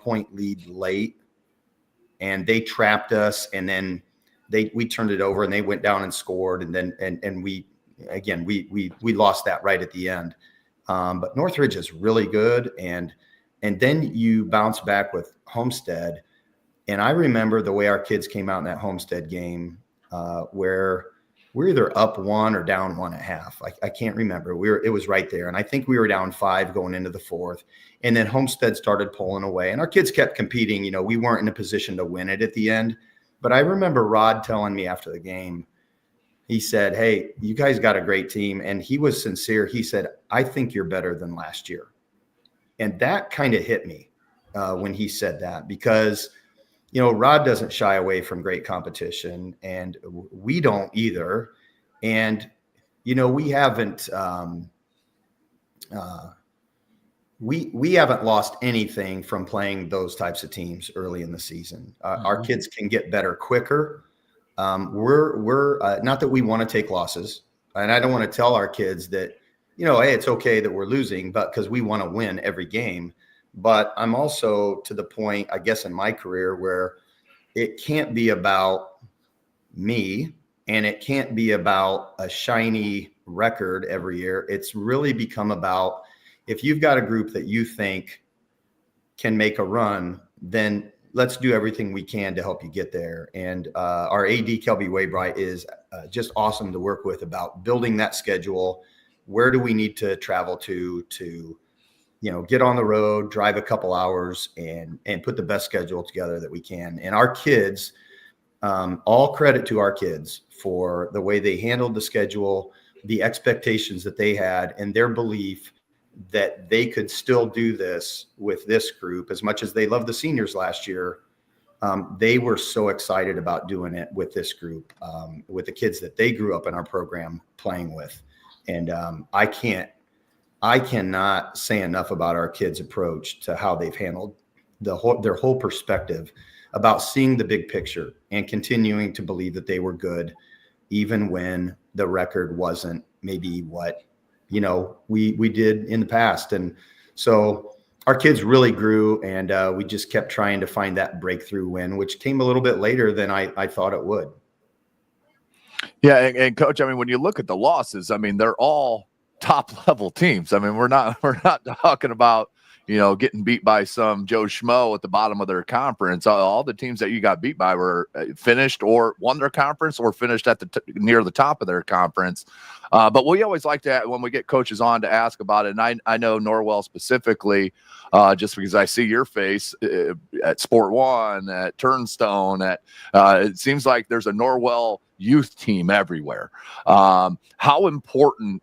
1-point lead late, and they trapped us, and then we turned it over, and they went down and scored, and then and we lost that right at the end. But Northridge is really good, and then you bounce back with Homestead. And I remember the way our kids came out in that Homestead game, where we're either up 1 or down 1 at half. I can't remember. It was right there. And I think we were down 5 going into the fourth. And then Homestead started pulling away, and our kids kept competing. You know, we weren't in a position to win it at the end. But I remember Rod telling me after the game, he said, "Hey, you guys got a great team." And he was sincere. He said, "I think you're better than last year." And that kind of hit me when he said that, because you know, Rod doesn't shy away from great competition, and we don't either. And, you know, we haven't we haven't lost anything from playing those types of teams early in the season. Our kids can get better quicker. We're not that we want to take losses, and I don't want to tell our kids that, you know, hey, it's okay that we're losing, but because we want to win every game. But I'm also to the point, I guess, in my career where it can't be about me, and it can't be about a shiny record every year. It's really become about, if you've got a group that you think can make a run, then let's do everything we can to help you get there. And our AD, Kelby Waybright, is just awesome to work with about building that schedule. Where do we need to travel to you know, get on the road, drive a couple hours, and put the best schedule together that we can. And our kids, all credit to our kids for the way they handled the schedule, the expectations that they had, and their belief that they could still do this with this group. As much as they loved the seniors last year, they were so excited about doing it with this group, with the kids that they grew up in our program playing with. And I cannot say enough about our kids' approach to how they've handled their whole perspective about seeing the big picture and continuing to believe that they were good, even when the record wasn't maybe what, you know, we did in the past. And so our kids really grew, and we just kept trying to find that breakthrough win, which came a little bit later than I thought it would. Yeah, and Coach, I mean, when you look at the losses, I mean, they're all top level teams. I mean, we're not talking about, you know, getting beat by some Joe Schmo at the bottom of their conference. All the teams that you got beat by were finished or won their conference or finished at near the top of their conference. But we always like to, when we get coaches on, to ask about it. And I know Norwell specifically, just because I see your face at Sport One, at Turnstone, it seems like there's a Norwell youth team everywhere. How important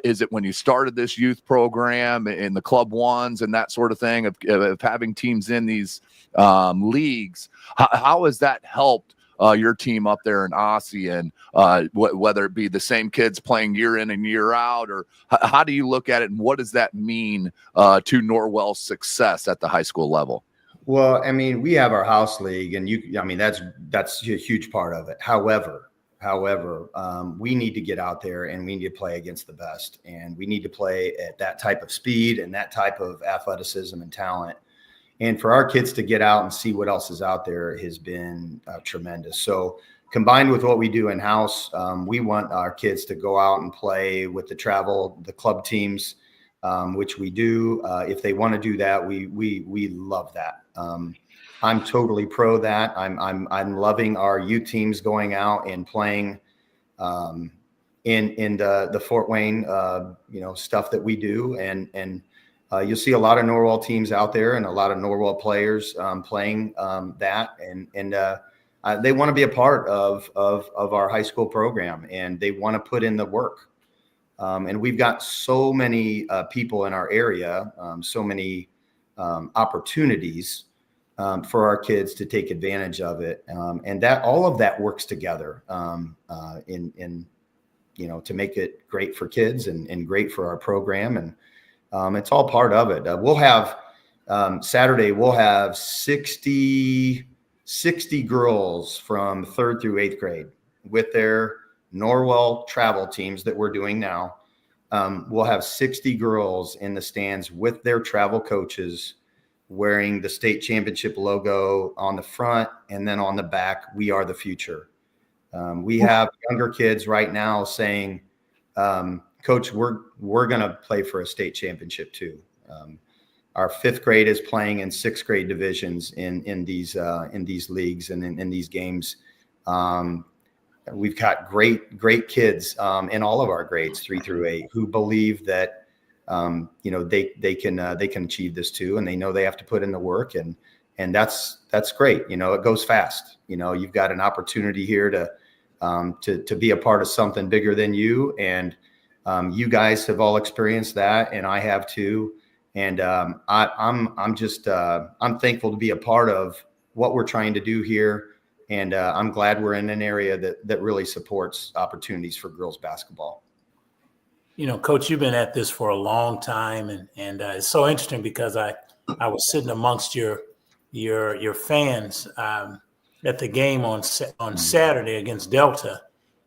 is it when you started this youth program in the Club Ones and that sort of thing, of having teams in these leagues? How has that helped your team up there in Ossian, whether it be the same kids playing year in and year out, or how do you look at it, and what does that mean to Norwell's success at the high school level? Well, I mean, we have our house league, and I mean, that's a huge part of it. However, we need to get out there, and we need to play against the best, and we need to play at that type of speed and that type of athleticism and talent. And for our kids to get out and see what else is out there has been tremendous. So combined with what we do in house, we want our kids to go out and play with the club teams, which we do. If they want to do that, we love that. I'm totally pro that. I'm loving our youth teams going out and playing in the Fort Wayne stuff that we do, and you'll see a lot of Norwell teams out there and a lot of Norwell players playing that, and they want to be a part of our high school program, and they want to put in the work. And we've got so many people in our area, so many opportunities for our kids to take advantage of it, and that all of that works together in to make it great for kids and great for our program, and it's all part of it. We'll have Saturday. We'll have 60 girls from 3rd through 8th grade with their Norwell travel teams that we're doing now. We'll have 60 girls in the stands with their travel coaches, wearing the state championship logo on the front, and then on the back, "We are the future." We have younger kids right now saying, "Coach, we're going to play for a state championship too." Our fifth grade is playing in sixth grade divisions in these leagues and in these games. We've got great kids in all of our grades 3 through 8 who believe that they can achieve this too, and they know they have to put in the work, and that's great. It goes fast. You've got an opportunity here to be a part of something bigger than you, and you guys have all experienced that, and I have too. And I'm thankful to be a part of what we're trying to do here. And I'm glad we're in an area that really supports opportunities for girls basketball. Coach, you've been at this for a long time, and it's so interesting because I was sitting amongst your fans at the game on Saturday against Delta,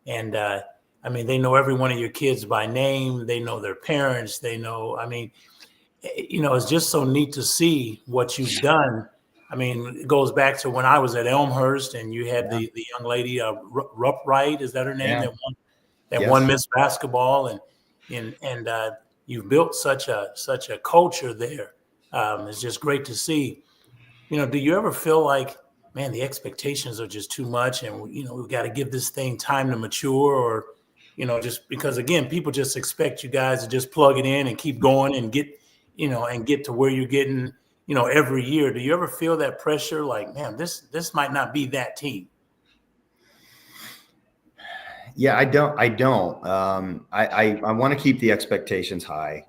and they know every one of your kids by name. They know their parents. They know. It's just so neat to see what you've done. It goes back to when I was at Elmhurst, and you had the young lady, Rupp-Wright, is that her name? Yeah. Won Miss Basketball, and you've built such a culture there. It's just great to see. Do you ever feel like, man, the expectations are just too much, and we've got to give this thing time to mature, or just because again, people just expect you guys to just plug it in and keep going and get to where you're getting, every year. Do you ever feel that pressure? Like, man, this might not be that team. Yeah, I don't. I want to keep the expectations high.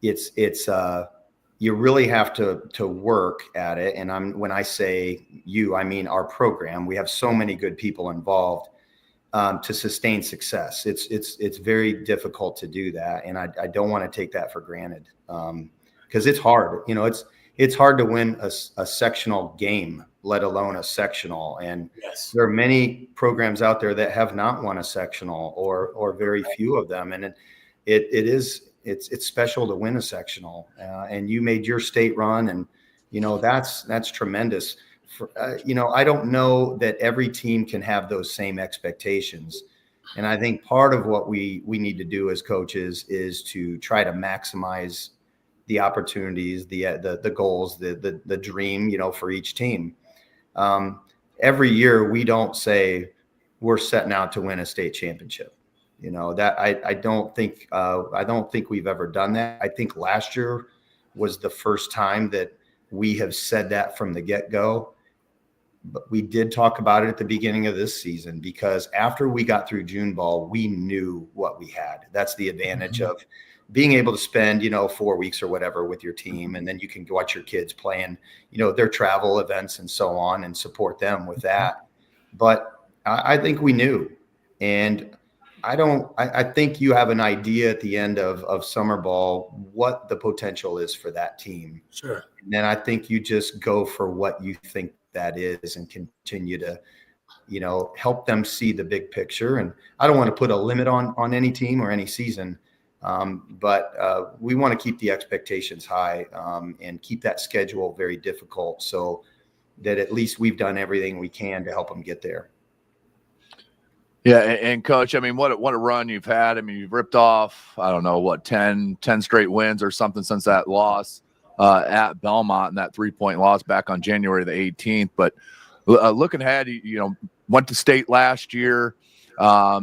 It's you really have to work at it. And when I say you, I mean our program. We have so many good people involved to sustain success. It's very difficult to do that, and I don't want to take that for granted because it's hard. It's hard to win a sectional game, let alone a sectional. And there are many programs out there that have not won a sectional, or very few of them. And it's special to win a sectional. And you made your state run, and that's tremendous. I don't know that every team can have those same expectations. And I think part of what we need to do as coaches is to try to maximize the opportunities, the goals, the dream, for each team. Every year we don't say we're setting out to win a state championship. That I don't think we've ever done that. I think last year was the first time that we have said that from the get-go. But we did talk about it at the beginning of this season, because after we got through June ball, we knew what we had. That's the advantage of being able to spend, 4 weeks or whatever with your team. And then you can watch your kids playing, their travel events and so on, and support them with that. But I think we knew. And I think you have an idea at the end of summer ball what the potential is for that team. Sure. And then I think you just go for what you think that is, and continue to, help them see the big picture. And I don't want to put a limit on any team or any season, but we want to keep the expectations high, and keep that schedule very difficult, so that at least we've done everything we can to help them get there. Yeah, and Coach, what a run you've had. You've ripped off, I don't know, 10 straight wins or something since that loss at Belmont, and that 3-point loss back on January the 18th. But looking ahead, went to state last year,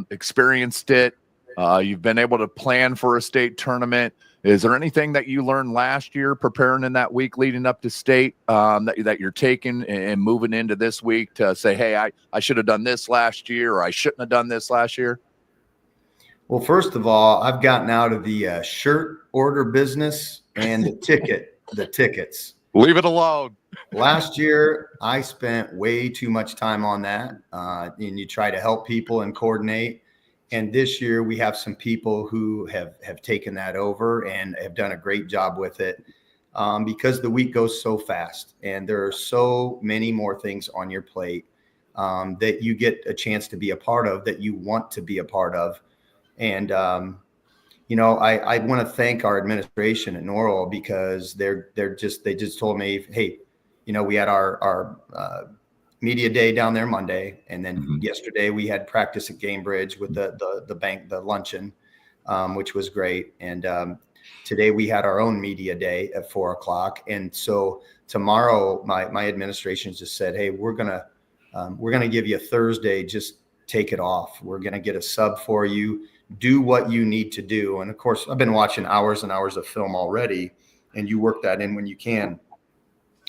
experienced it. You've been able to plan for a state tournament. Is there anything that you learned last year preparing in that week leading up to state that you're taking and moving into this week to say, hey, I should have done this last year, or I shouldn't have done this last year? Well, first of all, I've gotten out of the shirt order business and the tickets. Leave it alone. Last year, I spent way too much time on that. And you try to help people and coordinate. And this year we have some people who have taken that over and have done a great job with it, because the week goes so fast, and there are so many more things on your plate that you get a chance to be a part of, that you want to be a part of. And, I want to thank our administration at Norwell because they just told me, hey, we had our media day down there Monday, and then yesterday we had practice at Gamebridge with the luncheon, which was great, and today we had our own media day at 4:00, and so tomorrow my administration just said, hey, we're gonna give you a Thursday, just take it off. We're gonna get a sub for you. Do what you need to do. And of course, I've been watching hours and hours of film already, and you work that in when you can.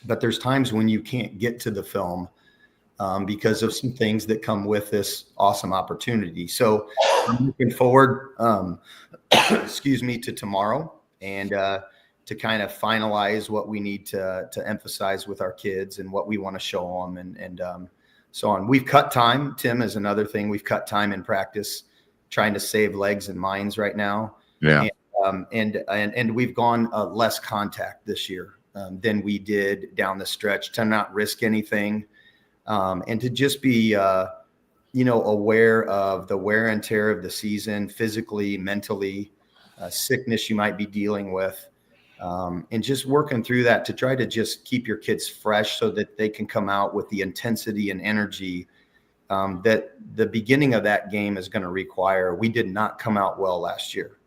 But there's times when you can't get to the film because of some things that come with this awesome opportunity. So I'm looking forward, to tomorrow and to kind of finalize what we need to emphasize with our kids and what we want to show them and so on. We've cut time. Tim, is another thing. We've cut time in practice, trying to save legs and minds right now. Yeah. And we've gone less contact this year than we did down the stretch, to not risk anything, and to just be aware of the wear and tear of the season, physically, mentally, sickness you might be dealing with, and just working through that to try to just keep your kids fresh so that they can come out with the intensity and energy that the beginning of that game is going to require. We did not come out well last year,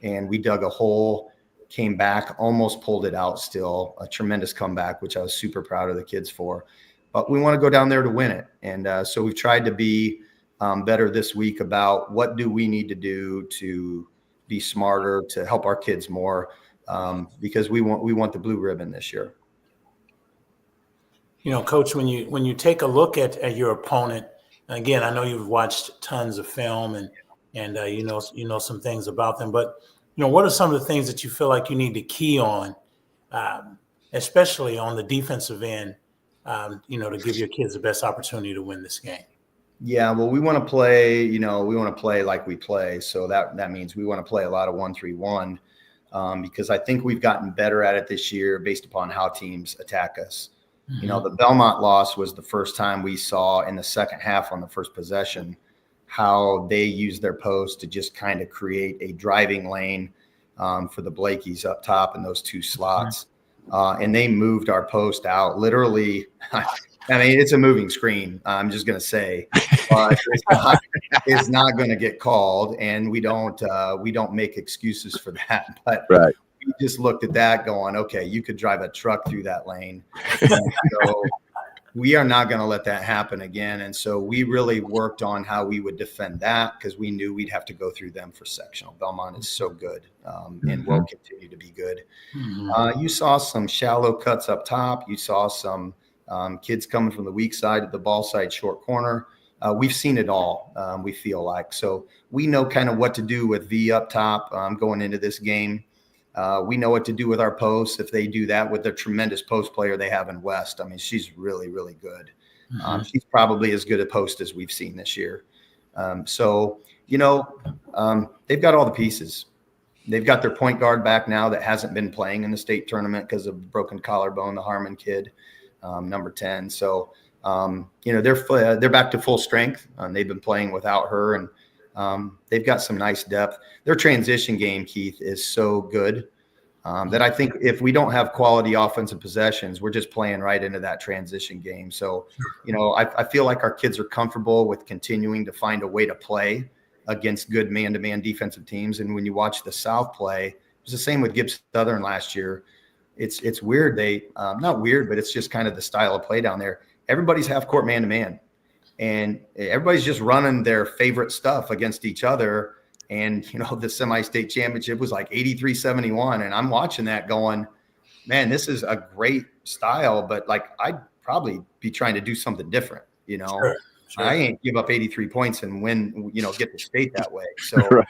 and we dug a hole, came back, almost pulled it out still, a tremendous comeback, which I was super proud of the kids for. But we want to go down there to win it. And so we've tried to be better this week about what do we need to do to be smarter, to help our kids more, because we want the blue ribbon this year. Coach, when you take a look at your opponent, again, I know you've watched tons of film and you know some things about them, but what are some of the things that you feel like you need to key on, especially on the defensive end, to give your kids the best opportunity to win this game? Yeah, well, we want to play, like we play. So that means we want to play a lot of 1-3-1, because I think we've gotten better at it this year based upon how teams attack us. The Belmont loss was the first time we saw in the second half on the first possession how they use their post to just kind of create a driving lane for the Blakeys up top in those two slots. And they moved our post out literally. I mean, it's a moving screen. I'm just going to say, but it's not going to get called, and we don't make excuses for that. But right. We just looked at that going, okay, you could drive a truck through that lane. So we are not going to let that happen again. And so we really worked on how we would defend that, because we knew we'd have to go through them for sectional. Belmont is so good and will continue to be good. You saw some shallow cuts up top. You saw some kids coming from the weak side of the ball side short corner. We've seen it all, we feel like. So we know kind of what to do with V up top going into this game. We know what to do with our posts if they do that with the tremendous post player they have in West. I mean, she's really, really good. She's probably as good a post as we've seen this year. So they've got all the pieces. They've got their point guard back now that hasn't been playing in the state tournament because of broken collarbone, the Harmon kid, number 10. So, they're back to full strength. They've been playing without her, and they've got some nice depth. Their transition game, Keith, is so good that I think if we don't have quality offensive possessions, we're just playing right into that transition game. So, I feel like our kids are comfortable with continuing to find a way to play against good man-to-man defensive teams. And when you watch the South play, it was the same with Gibbs Southern last year. It's weird. They not weird, but it's just kind of the style of play down there. Everybody's half court man-to-man. And everybody's just running their favorite stuff against each other. And, the semi-state championship was like 83-71. And I'm watching that going, man, this is a great style, but like, I'd probably be trying to do something different, Sure. I ain't give up 83 points and win, get the state that way. So, right.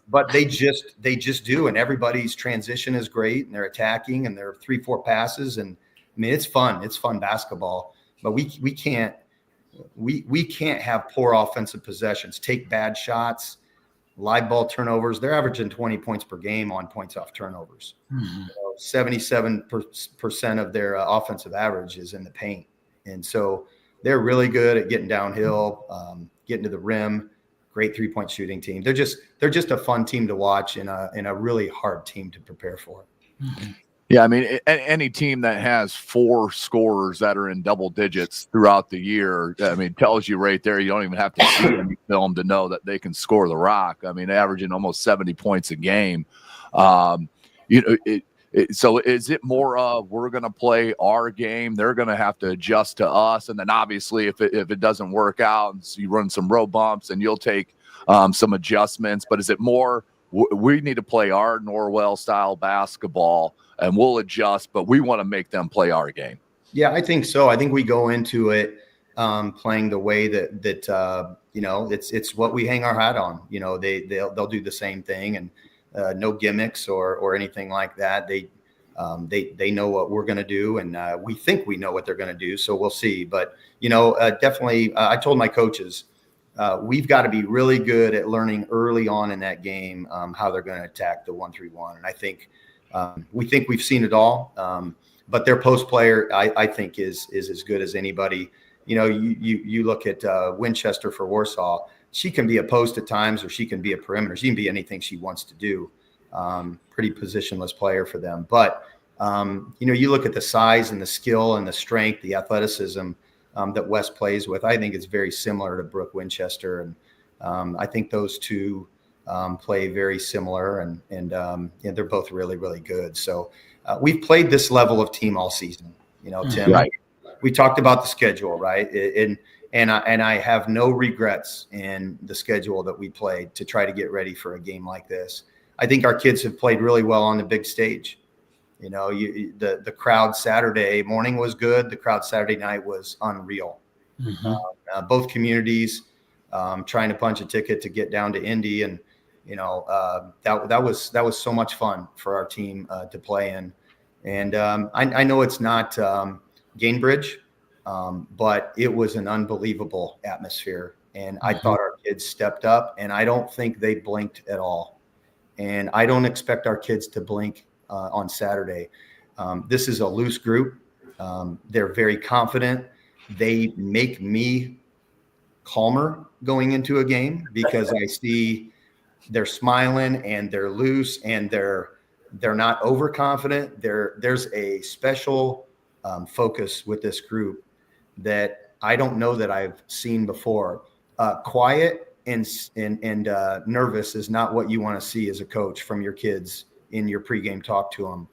But they just do. And everybody's transition is great, and they're attacking, and they're 3-4 passes. And I mean, it's fun. It's fun basketball, but we can't have poor offensive possessions, take bad shots, live ball turnovers. They're averaging 20 points per game on points off turnovers. 77% of their offensive average is in the paint. And so they're really good at getting downhill, getting to the rim, great 3-point shooting team. They're just a fun team to watch and a really hard team to prepare for. Mm-hmm. Yeah, I mean, any team that has 4 scorers that are in double digits throughout the year, I mean, tells you right there, you don't even have to see any film to know that they can score the rock. I mean, averaging almost 70 points a game. So is it more of we're going to play our game, they're going to have to adjust to us, and then obviously if it doesn't work out, and so you run some road bumps, and you'll take some adjustments, but is it more we need to play our Norwell style basketball and we'll adjust, but we want to make them play our game? Yeah, I think so. I think we go into it playing the way that it's what we hang our hat on. They'll do the same thing, and no gimmicks or anything like that. They know what we're going to do, and we think we know what they're going to do. So we'll see. But definitely, I told my coaches we've got to be really good at learning early on in that game how they're going to attack the 1-3-1. And I think we've seen it all. But their post player, I think, is as good as anybody. You look at Winchester for Warsaw. She can be a post at times, or she can be a perimeter. She can be anything she wants to do. Pretty positionless player for them. But you look at the size and the skill and the strength, the athleticism that West plays with. I think it's very similar to Brooke Winchester, and I think those two play very similar, and they're both really, really good. So we've played this level of team all season. Tim, right. We talked about the schedule, right? And I have no regrets in the schedule that we played to try to get ready for a game like this. I think our kids have played really well on the big stage. The crowd Saturday morning was good. The crowd Saturday night was unreal. Mm-hmm. Both communities trying to punch a ticket to get down to Indy, and that was so much fun for our team to play in. And I know it's not Gainbridge, but it was an unbelievable atmosphere. And I thought our kids stepped up, and I don't think they blinked at all. And I don't expect our kids to blink on Saturday. This is a loose group. They're very confident. They make me calmer going into a game because I see they're smiling and they're loose and they're not overconfident. There's a special focus with this group that I don't know that I've seen before. Quiet and nervous is not what you want to see as a coach from your kids in your pregame talk to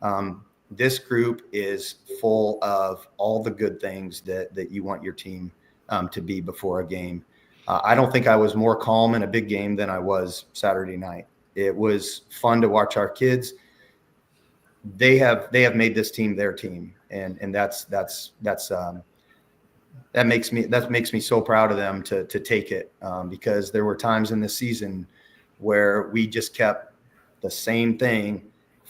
them. This group is full of all the good things that you want your team to be before a game. I don't think I was more calm in a big game than I was Saturday night. It was fun to watch our kids. They have made this team their team, and that makes me so proud of them to take it, because there were times in the season where we just kept the same thing.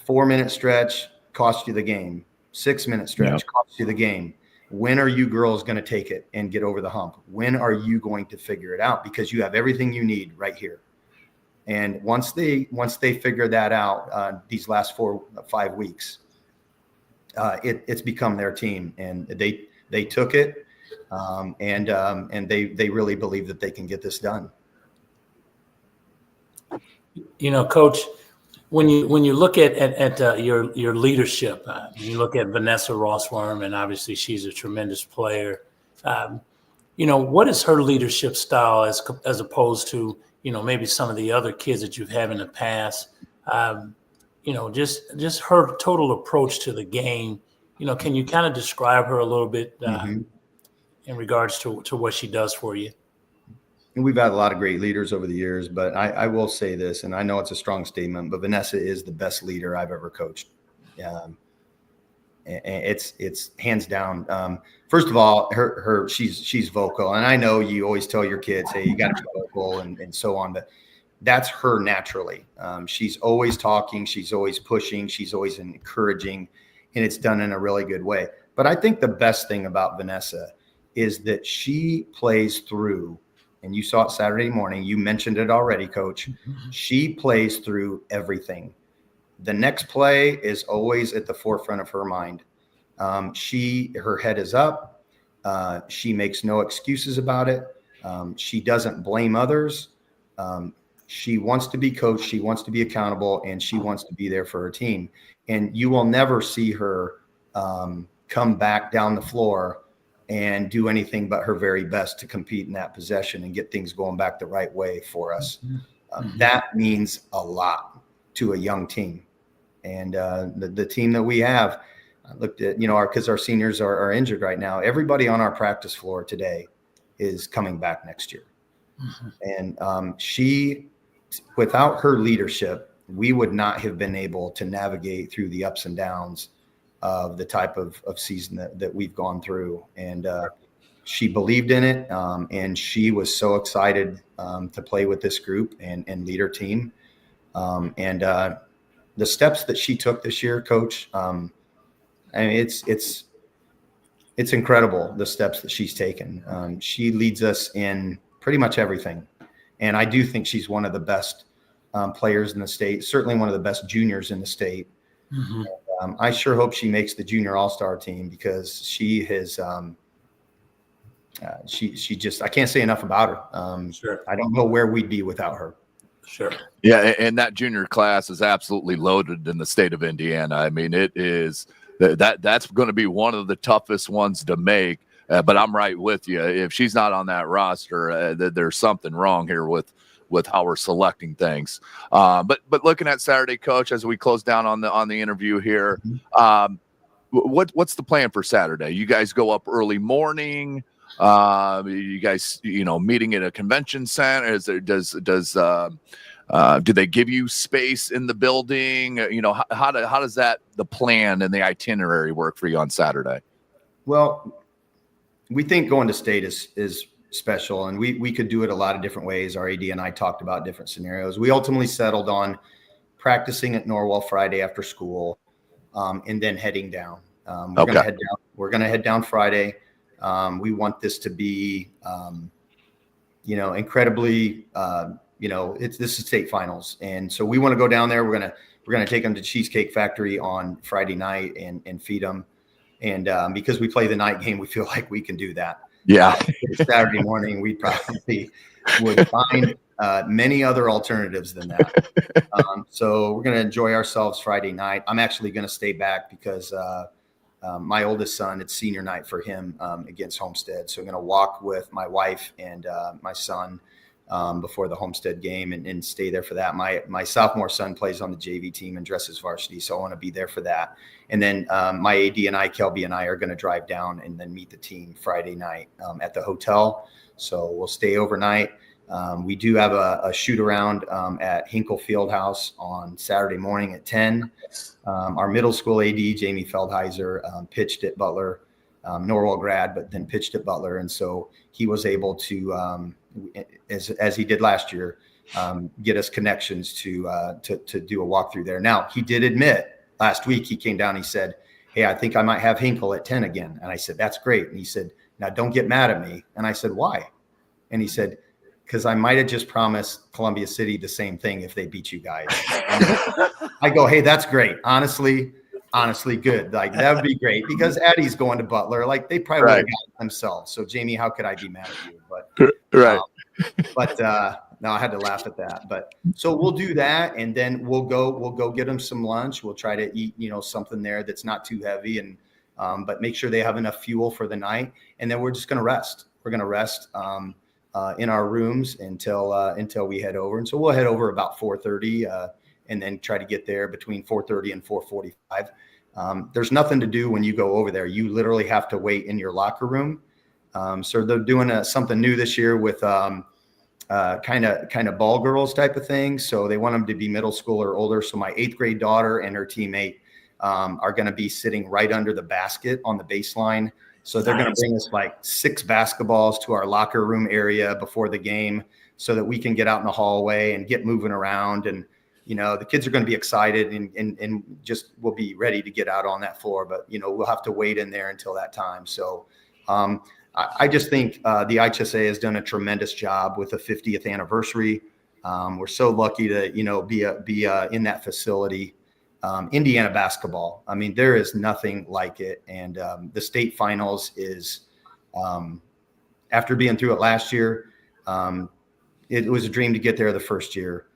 4-minute stretch cost you the game. 6-minute stretch cost you the game. When are you girls going to take it and get over the hump? When are you going to figure it out? Because you have everything you need right here. And once they figure that out, these last 4-5 weeks, it's become their team, and they took it, and they really believe that they can get this done. Coach, when you look at your leadership, you look at Vanessa Rossworm, and obviously she's a tremendous player. What is her leadership style as opposed to maybe some of the other kids that you've had in the past? Just her total approach to the game. Can you kind of describe her a little bit in regards to what she does for you? And we've had a lot of great leaders over the years, but I will say this, and I know it's a strong statement, but Vanessa is the best leader I've ever coached. It's hands down. First of all, she's vocal, and I know you always tell your kids, hey, you got to be vocal and so on, but that's her naturally. She's always talking, she's always pushing, she's always encouraging, and it's done in a really good way. But I think the best thing about Vanessa is that she plays through. And you saw it Saturday morning. You mentioned it already, Coach. She plays through everything. The next play is always at the forefront of her mind. Her head is up. She makes no excuses about it. She doesn't blame others. she wants to be coached, she wants to be accountable, and she wants to be there for her team. And you will never see her come back down the floor and do anything but her very best to compete in that possession and get things going back the right way for us. That means a lot to a young team. And the team that we have, I looked at, because our seniors are injured right now. Everybody on our practice floor today is coming back next year. And without her leadership, we would not have been able to navigate through the ups and downs of the type of season that we've gone through. And she believed in it, and she was so excited to play with this group and lead her team. And the steps that she took this year, Coach, I mean, it's incredible, the steps that she's taken. She leads us in pretty much everything. And I do think she's one of the best players in the state, certainly one of the best juniors in the state. I sure hope she makes the junior all-star team, because she has she just, I can't say enough about her. Sure. I don't know where we'd be without her. Sure. Yeah, and that junior class is absolutely loaded in the state of Indiana. I mean, it is that's going to be one of the toughest ones to make. But I'm right with you. If she's not on that roster, there's something wrong here with how we're selecting things. But looking at Saturday, Coach, as we close down on the interview here, what's the plan for Saturday? You guys go up early morning. You guys, meeting at a convention center? Do they give you space in the building? How does the plan and the itinerary work for you on Saturday? Well, we think going to state is special, and we could do it a lot of different ways. Our AD and I talked about different scenarios. We ultimately settled on practicing at Norwell Friday after school, and then heading down. We're going to head down Friday. We want this to be, incredibly, this is state finals. And so we want to go down there. We're going to take them to Cheesecake Factory on Friday night and feed them. And because we play the night game, we feel like we can do that. Yeah. Saturday morning, we probably would find many other alternatives than that. So we're going to enjoy ourselves Friday night. I'm actually going to stay back because my oldest son, it's senior night for him against Homestead. So I'm going to walk with my wife and my son before the Homestead game and stay there for that. My sophomore son plays on the JV team and dresses varsity, so I want to be there for that. And then my AD and I, Kelby and I, are going to drive down and then meet the team Friday night at the hotel. So we'll stay overnight. We do have a shoot around at Hinkle Fieldhouse on Saturday morning at 10. Our middle school AD, Jamie Feldheiser, pitched at Butler, Norwell grad, but then pitched at Butler. And so he was able to, as he did last year, get us connections to do a walkthrough there. Now, he did admit last week, he came down, he said, "Hey, I think I might have Hinkle at 10 again." And I said, "That's great." And he said, "Now don't get mad at me." And I said, "Why?" And he said, "Because I might have just promised Columbia City the same thing if they beat you guys." I go, "Hey, that's great. Honestly, good. Like, that would be great, because Addie's going to Butler. Like, they probably would have got it themselves. So, Jamie, how could I be mad at you?" But no, I had to laugh at that. But so we'll do that, and then we'll go get them some lunch. We'll try to eat, something there that's not too heavy, and but make sure they have enough fuel for the night. And then we're just going to rest. We're going to rest in our rooms until we head over. And so we'll head over about 4:30, and then try to get there between 4:30 and 4:45. There's nothing to do when you go over there. You literally have to wait in your locker room. So they're doing something new this year with kind of ball girls type of thing. So they want them to be middle school or older. So my 8th grade daughter and her teammate are going to be sitting right under the basket on the baseline. So they're going to bring us like 6 basketballs to our locker room area before the game, so that we can get out in the hallway and get moving around. And, the kids are going to be excited and just will be ready to get out on that floor. But, we'll have to wait in there until that time. So I just think the IHSA has done a tremendous job with the 50th anniversary. We're so lucky to, be in that facility. Indiana basketball, I mean, there is nothing like it. And the state finals is, after being through it last year, it was a dream to get there the first year.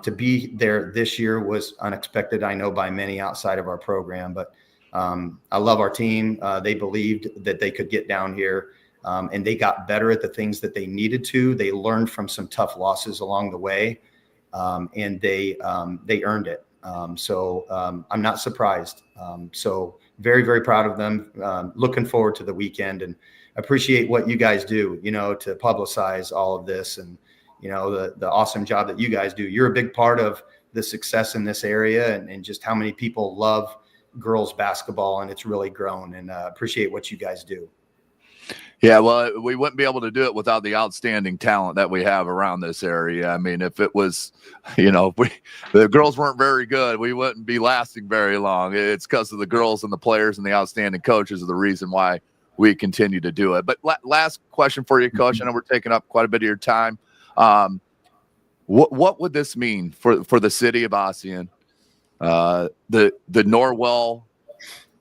To be there this year was unexpected, I know, by many outside of our program, but I love our team. They believed that they could get down here, and they got better at the things that they needed to. They learned from some tough losses along the way, and they earned it. So I'm not surprised. So very, very proud of them. Looking forward to the weekend, and appreciate what you guys do, to publicize all of this, and the awesome job that you guys do. You're a big part of the success in this area, and just how many people love girls basketball, and it's really grown, and appreciate what you guys do. Yeah, well, we wouldn't be able to do it without the outstanding talent that we have around this area. I mean, if it was, the girls weren't very good, we wouldn't be lasting very long. It's because of the girls and the players and the outstanding coaches are the reason why we continue to do it. But last question for you, Coach. I know we're taking up quite a bit of your time. What would this mean for the city of Ossian, the Norwell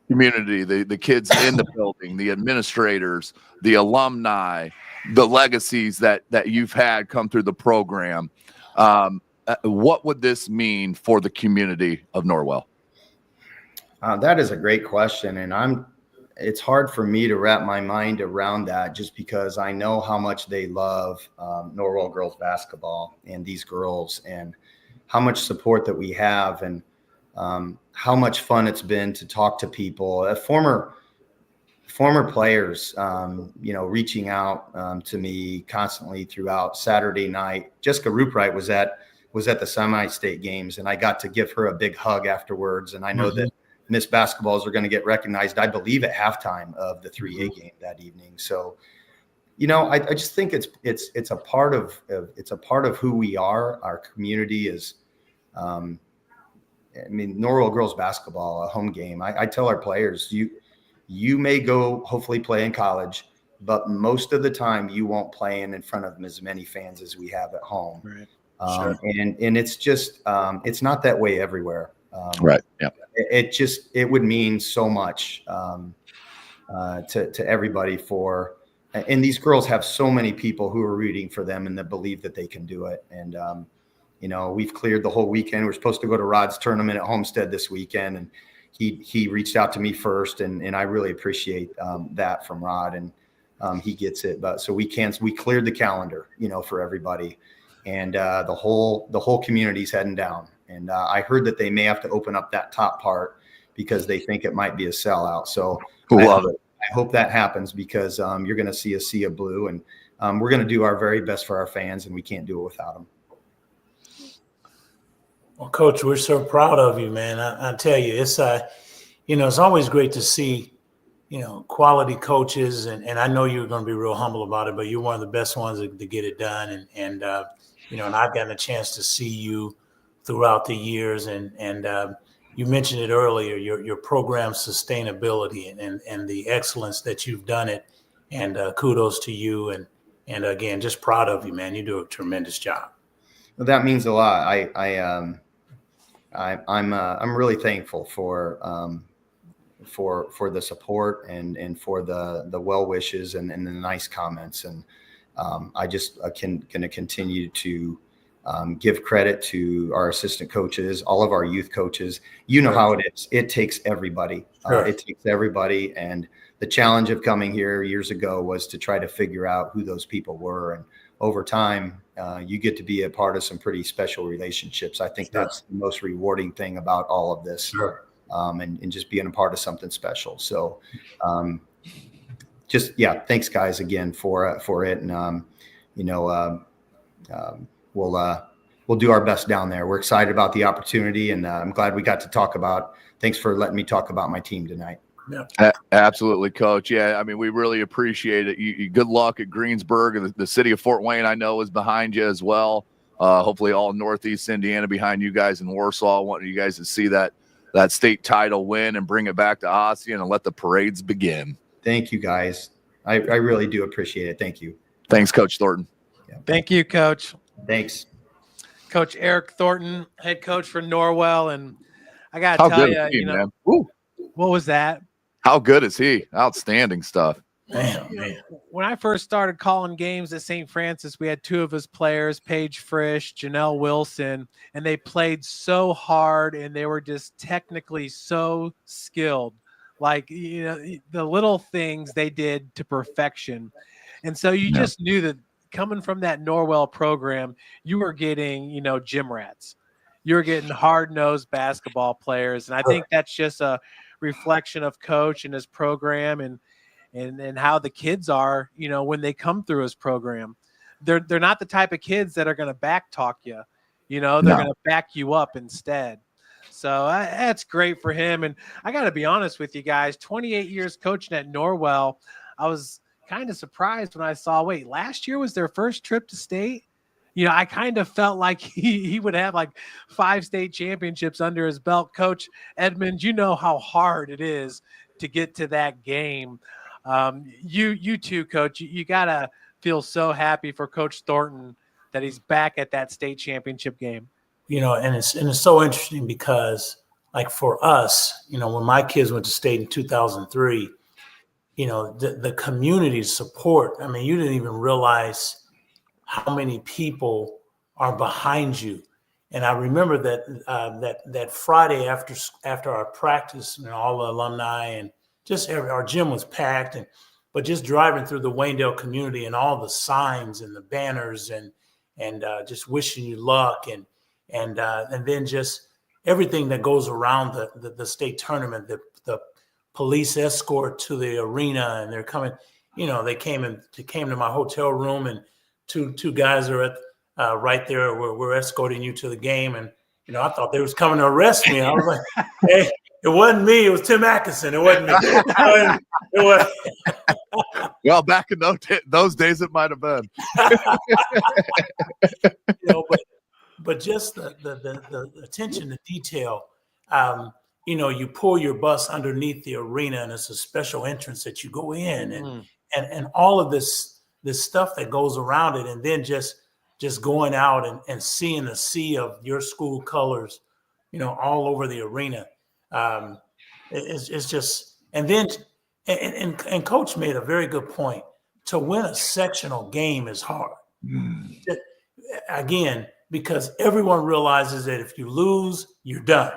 community, the kids in the building, the administrators, the alumni, the legacies that you've had come through the program? What would this mean for the community of Norwell? That is a great question, and it's hard for me to wrap my mind around that, just because I know how much they love Norwell girls basketball and these girls, and how much support that we have, and how much fun it's been to talk to people, former players, reaching out to me constantly throughout Saturday night. Jessica Rupright was at the semi-state games, and I got to give her a big hug afterwards. And I know that Miss Basketballs are going to get recognized, I believe, at halftime of the 3A game that evening. So, I just think it's a part of who we are. Our community is, Norwell girls basketball, a home game. I tell our players, you may go hopefully play in college, but most of the time you won't play in front of as many fans as we have at home. Right. Sure. And it's just, it's not that way everywhere. Right. Yeah. It would mean so much to everybody and these girls have so many people who are rooting for them and that believe that they can do it. And, we've cleared the whole weekend. We're supposed to go to Rod's tournament at Homestead this weekend, and he reached out to me first, and I really appreciate that from Rod, and he gets it. But so we cleared the calendar, for everybody, and the whole community's heading down. And I heard that they may have to open up that top part because they think it might be a sellout. So I hope that happens, because you're going to see a sea of blue, and we're going to do our very best for our fans, and we can't do it without them. Well, Coach, we're so proud of you, man. I tell you, it's it's always great to see, quality coaches, and I know you're going to be real humble about it, but you're one of the best ones to get it done. And I've gotten a chance to see you throughout the years, and you mentioned it earlier, your program sustainability and the excellence that you've done it, and kudos to you, and again, just proud of you, man. You do a tremendous job. Well, that means a lot. I'm really thankful for the support and for the well wishes and the nice comments, and I just going to continue to give credit to our assistant coaches, all of our youth coaches. How it is. It takes everybody. It takes everybody, and the challenge of coming here years ago was to try to figure out who those people were, and over time, you get to be a part of some pretty special relationships. I think that's the most rewarding thing about all of this, and just being a part of something special. So, thanks guys again for it, and we'll do our best down there. We're excited about the opportunity, and I'm glad we got to talk about. Thanks for letting me talk about my team tonight. Yeah. Absolutely, Coach. Yeah, we really appreciate it. You good luck at Greensburg, and the city of Fort Wayne, I know, is behind you as well. Hopefully all Northeast Indiana behind you guys in Warsaw. I want you guys to see that state title win and bring it back to Ossian and let the parades begin. Thank you, guys. I really do appreciate it. Thank you. Thanks, Coach Thornton. Yeah. Thank you, Coach. Thanks. Coach Eric Thornton, head coach for Norwell. And I got to tell you, man. what was that? How good is he? Outstanding stuff. Man, You man. know, when I first started calling games at St. Francis, we had two of his players, Paige Frisch, Janelle Wilson, and they played so hard and they were just technically so skilled. Like, you know, the little things they did to perfection. And so you just knew that coming from that Norwell program, you were getting, you know, gym rats. You were getting hard-nosed basketball players. And I think that's just a reflection of coach and his program and how the kids are, you know, when they come through his program. They're not the type of kids that are going to back talk you. You know, they're going to back you up instead. So that's great for him. And I got to be honest with you guys, 28 years coaching at Norwell, I was kind of surprised when I saw, wait, last year was their first trip to state? You know, I kind of felt like he would have like 5 state championships under his belt. Coach Edmond, you know how hard it is to get to that game. You too, Coach. You gotta feel so happy for Coach Thornton that he's back at that state championship game. You know, and it's so interesting because, like, for us, you know, when my kids went to state in 2003, you know, the community support. I mean, you didn't even realize how many people are behind you. And I remember that that Friday after our practice, you know, all the alumni and just our gym was packed, but just driving through the Waynedale community and all the signs and the banners and just wishing you luck and then just everything that goes around the state tournament, the police escort to the arena, and they're coming. You know, they came to my hotel room, and two guys are at right there. We're escorting you to the game, and you know, I thought they was coming to arrest me. I was like, hey. It wasn't me. It was Tim Atkinson. It wasn't me. It was. Well, back in those days, it might have been. You know, but just the attention to detail. You know, you pull your bus underneath the arena, and it's a special entrance that you go in, and all of this stuff that goes around it, and then just going out and seeing the sea of your school colors, you know, all over the arena. It's just, and then and Coach made a very good point. To win a sectional game is hard. Again, because everyone realizes that if you lose, you're done.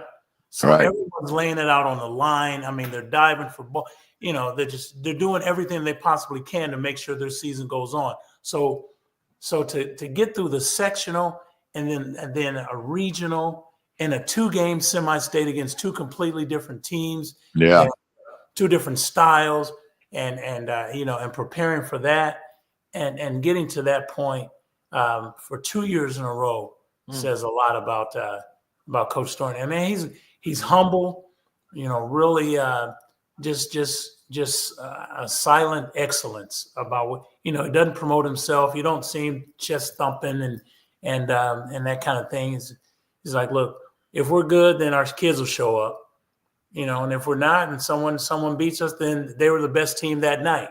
So everyone's laying it out on the line. I mean, they're diving for ball. You know, they're doing everything they possibly can to make sure their season goes on. So to get through the sectional and then a regional and a 2-game semi-state against 2 completely different teams, 2 different styles, and you know, and preparing for that, and getting to that point for 2 years in a row says a lot about Coach Thornton. I mean, he's humble, you know, really just a silent excellence about what, you know. He doesn't promote himself. You don't see him chest thumping and that kind of thing. He's like, look, if we're good, then our kids will show up, you know, and if we're not, and someone beats us, then they were the best team that night.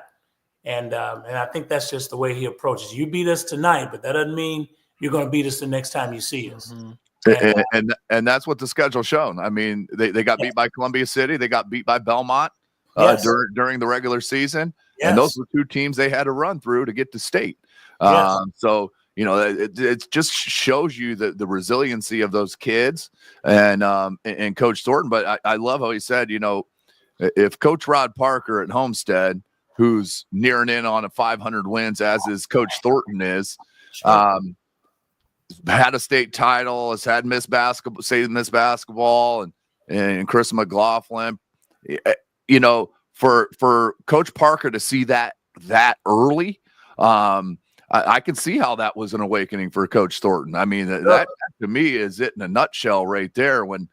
And I think that's just the way he approaches. You beat us tonight, but that doesn't mean you're going to beat us the next time you see us. And that's what the schedule's shown. I mean, they got beat by Columbia City. They got beat by Belmont during the regular season. And those were 2 teams they had to run through to get to state. So, you know, it just shows you the resiliency of those kids and Coach Thornton. But I love how he said, you know, if Coach Rod Parker at Homestead, who's nearing in on 500 wins, as is Coach Thornton is, had a state title, has had Miss Basketball, and Chris McLaughlin, you know, for Coach Parker to see that early, I can see how that was an awakening for Coach Thornton. I mean, that to me is it in a nutshell right there. When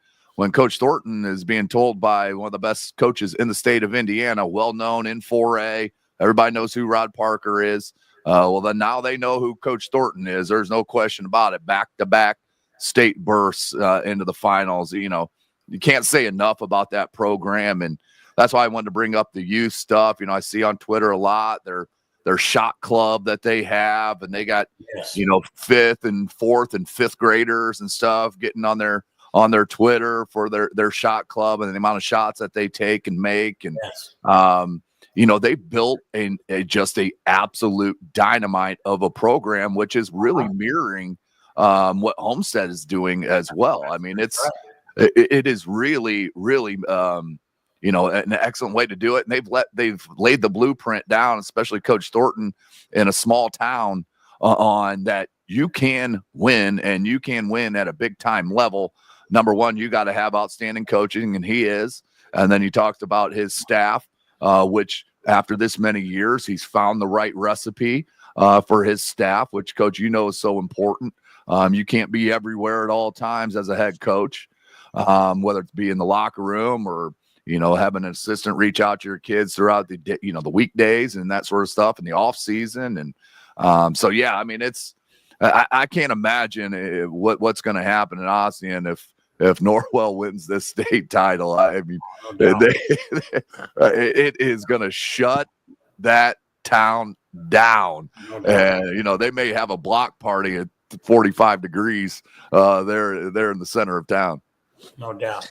Coach Thornton is being told by one of the best coaches in the state of Indiana, well-known in 4A, everybody knows who Rod Parker is. Well, then now they know who Coach Thornton is. There's no question about it. Back-to-back state berths into the finals. You know, you can't say enough about that program, and that's why I wanted to bring up the youth stuff. You know, I see on Twitter a lot their shot club that they have, and they got you know, 5th and 4th and 5th graders and stuff getting on their Twitter for their shot club and the amount of shots that they take and make, and they built just a absolute dynamite of a program, which is really mirroring what Homestead is doing as well. I mean, it is really, really, an excellent way to do it. And they've laid the blueprint down, especially Coach Thornton in a small town on that you can win, and you can win at a big time level. Number one, you got to have outstanding coaching, and he is. And then he talked about his staff, which after this many years, he's found the right recipe for his staff, which, Coach, is so important. You can't be everywhere at all times as a head coach, whether it's be in the locker room or, having an assistant reach out to your kids throughout the day, the weekdays and that sort of stuff in the off season. And so, yeah, I mean, I can't imagine what's going to happen in Ossian if Norwell wins this state title. I mean, it is going to shut that town down. And, they may have a block party at 45 degrees there in the center of town. No doubt.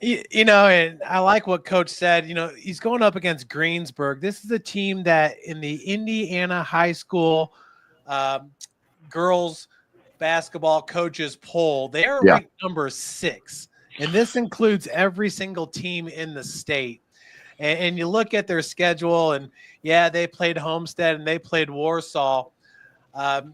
And I like what Coach said. He's going up against Greensburg. This is a team that in the Indiana high school girls basketball coaches poll, they are ranked number 6. And this includes every single team in the state. And you look at their schedule, and they played Homestead and they played Warsaw.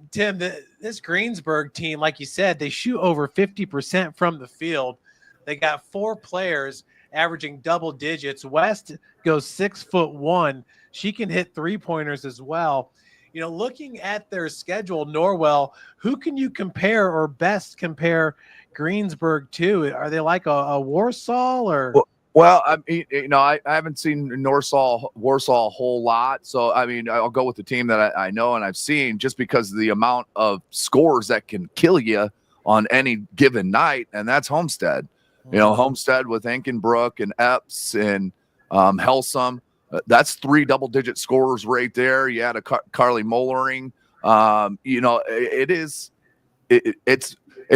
Tim, this Greensburg team, like you said, they shoot over 50% from the field. They got 4 players averaging double digits. West goes 6'1". She can hit 3-pointers as well. Looking at their schedule, Norwell, who can you compare or best compare Greensburg to? Are they like a Warsaw or? Well, I mean, I haven't seen Warsaw a whole lot. So, I mean, I'll go with the team that I know and I've seen, just because of the amount of scores that can kill you on any given night. And that's Homestead. Homestead with Enkenbrook and Epps and Helsum. That's 3 double-digit scorers right there. You had a Carly Mollering. It's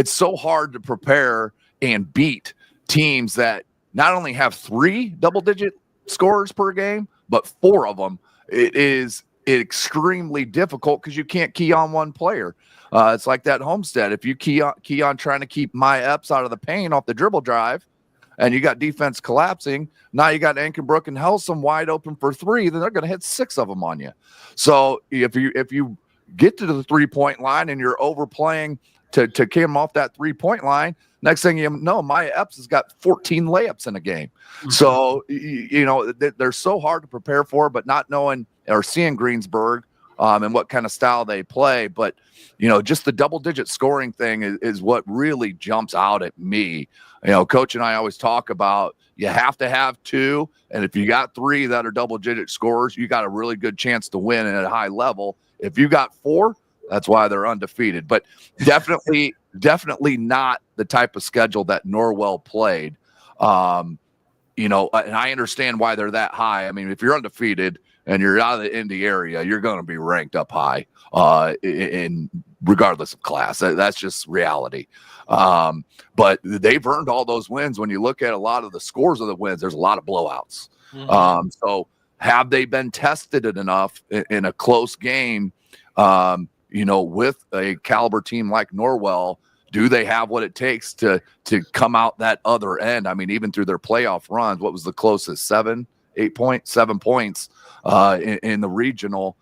so hard to prepare and beat teams that not only have 3 double-digit scorers per game, but 4 of them. It is extremely difficult because you can't key on one player. It's like that Homestead. If you key on trying to keep my Epps out of the paint off the dribble drive, and you got defense collapsing, now you got Enkenbrook and Helsum wide open for 3, then they're going to hit 6 of them on you. So if you get to the 3-point line and you're overplaying to kick them off that 3-point line, next thing you know, Maya Epps has got 14 layups in a game. Mm-hmm. So, they're so hard to prepare for, but not knowing or seeing Greensburg and what kind of style they play. But, just the double-digit scoring thing is what really jumps out at me. Coach and I always talk about you have to have 2, and if you got 3 that are double-digit scorers, you got a really good chance to win at a high level. If you got 4, that's why they're undefeated. But definitely not the type of schedule that Norwell played. And I understand why they're that high. I mean, if you're undefeated and you're out of the Indy area, you're going to be ranked up high in regardless of class. That's just reality. But they've earned all those wins. When you look at a lot of the scores of the wins, there's a lot of blowouts. Mm-hmm. So have they been tested enough in a close game, with a caliber team like Norwell? Do they have what it takes to come out that other end? I mean, even through their playoff runs, what was the closest? 7 points in the regional.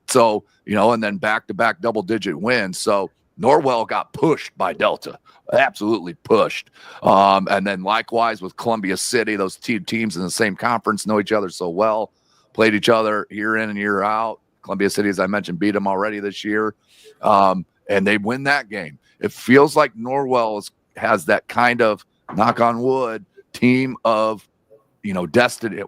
So, and then back-to-back double-digit wins. So Norwell got pushed by Delta, absolutely pushed. And then likewise with Columbia City, those 2 teams in the same conference know each other so well, played each other year in and year out. Columbia City, as I mentioned, beat them already this year. And they win that game. It feels like Norwell has that kind of, knock on wood, team of, destiny.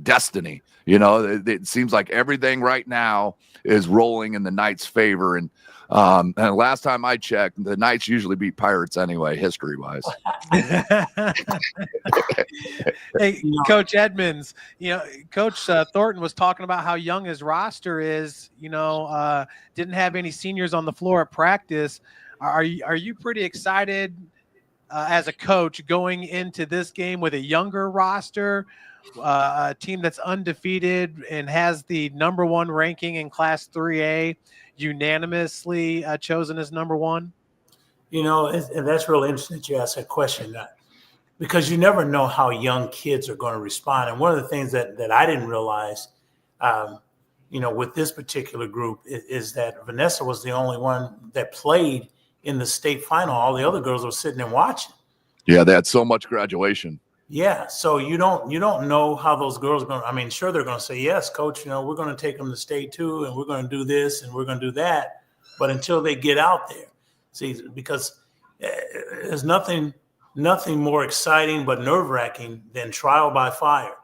Destiny. It seems like everything right now is rolling in the Knights' favor. And last time I checked, the Knights usually beat Pirates anyway, history-wise. Hey, Coach Edmonds, Coach Thornton was talking about how young his roster is. Didn't have any seniors on the floor at practice. Are you pretty excited as a coach going into this game with a younger roster, a team that's undefeated and has the #1 ranking in Class 3A unanimously chosen as #1? And that's really interesting that you asked that question, because you never know how young kids are going to respond. And one of the things that I didn't realize, with this particular group is that Vanessa was the only one that played in the state final. All the other girls were sitting and watching. Yeah, they had so much graduation. Yeah, so you don't know how those girls are going to. I mean, sure, they're going to say, yes, coach, we're going to take them to state too, and we're going to do this and we're going to do that. But until they get out there, see, because there's nothing more exciting but nerve-wracking than trial by fire.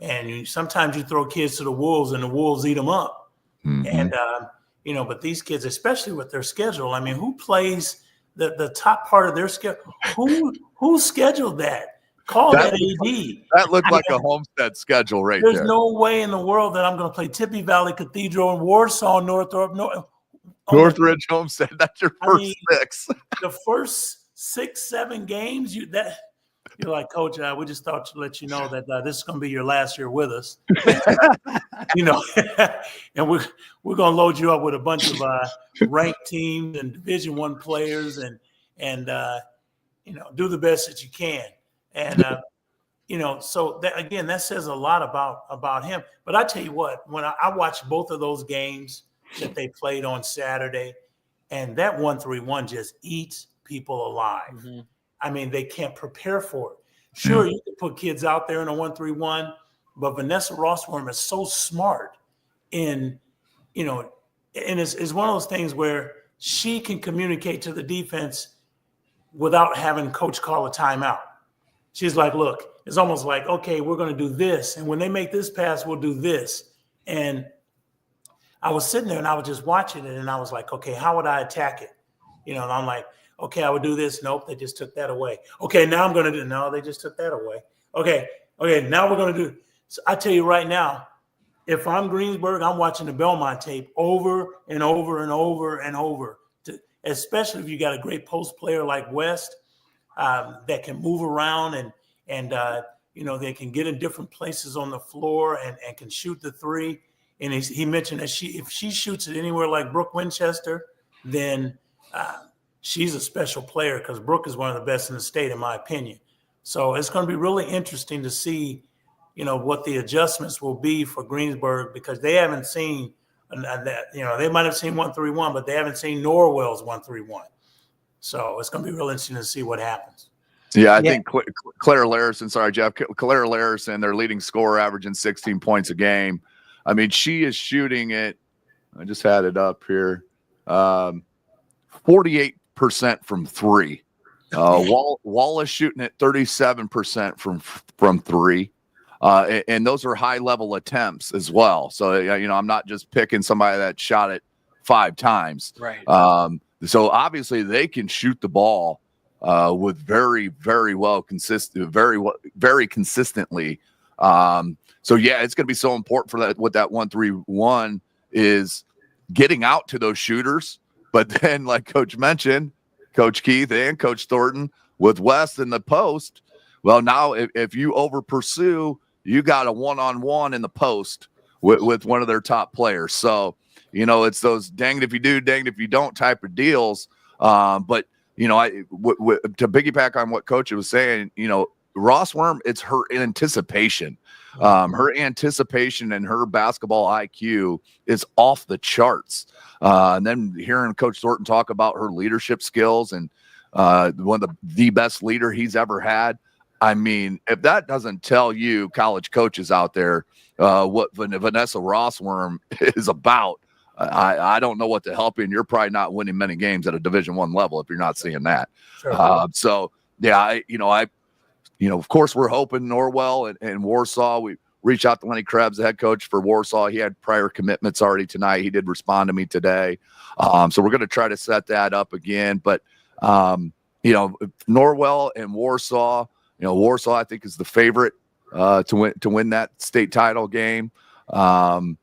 And sometimes you throw kids to the wolves and the wolves eat them up. Mm-hmm. And, but these kids, especially with their schedule, I mean, who plays the top part of their schedule? Who scheduled that? Call that AD. That looked like a Homestead schedule right there. There's no way in the world that I'm going to play Tippy Valley Cathedral and Warsaw, Northrop, Northridge, Homestead. That's your first 6. The first 6, 7 games, you're like, Coach, we just thought to let you know that this is going to be your last year with us. And we're going to load you up with a bunch of ranked teams and Division I players and do the best that you can. And, so that says a lot about him. But I tell you what, when I watched both of those games that they played on Saturday, and that 1-3-1 just eats people alive. Mm-hmm. I mean, they can't prepare for it. Sure, you can put kids out there in a 1-3-1, but Vanessa Rossworm is so smart and it's one of those things where she can communicate to the defense without having coach call a timeout. She's like, look, it's almost like, okay, we're going to do this. And when they make this pass, we'll do this. And I was sitting there and I was just watching it and I was like, okay, how would I attack it? And I'm like, okay, I would do this. Nope, they just took that away. Okay, now I'm going to do – no, they just took that away. Okay, now we're going to do – so I tell you right now, if I'm Greensburg, I'm watching the Belmont tape over and over and over and over, especially if you got a great post player like West that can move around and they can get in different places on the floor and can shoot the three. And he mentioned that if she shoots it anywhere like Brooke Winchester, then she's a special player because Brooke is one of the best in the state, in my opinion. So it's going to be really interesting to see, what the adjustments will be for Greensburg because they haven't seen that. They might have seen 1-3-1, but they haven't seen Norwell's 1-3-1. So it's going to be real interesting to see what happens. Yeah, I think Claire Larison, sorry, Jeff, Claire Larison, their leading scorer, averaging 16 points a game. I mean, she is shooting it. I just had it up here. 48% from 3. Wall is shooting at 37% from 3. And those are high level attempts as well. So, I'm not just picking somebody that shot it 5 times. Right. So obviously they can shoot the ball with very, very very consistently. So yeah, it's going to be so important for that. What that 1-3-1 is getting out to those shooters. But then, like Coach mentioned, Coach Keith and Coach Thornton with West in the post. Well, now if you over pursue, you got a 1-on-1 in the post with one of their top players. So, it's those danged if you do, danged if you don't type of deals. But, to piggyback on what Coach was saying, Rossworm, it's her anticipation. Her anticipation and her basketball IQ is off the charts. And then hearing Coach Thornton talk about her leadership skills and one of the best leader he's ever had. I mean, if that doesn't tell you college coaches out there what Vanessa Rossworm is about, I don't know what to help you. And you're probably not winning many games at a Division I level if you're not seeing that. Sure. So yeah, of course we're hoping Norwell and Warsaw. We reached out to Lenny Krebs, the head coach for Warsaw. He had prior commitments already tonight. He did respond to me today. So we're going to try to set that up again. But Norwell and Warsaw. Warsaw, I think, is the favorite to win that state title game, and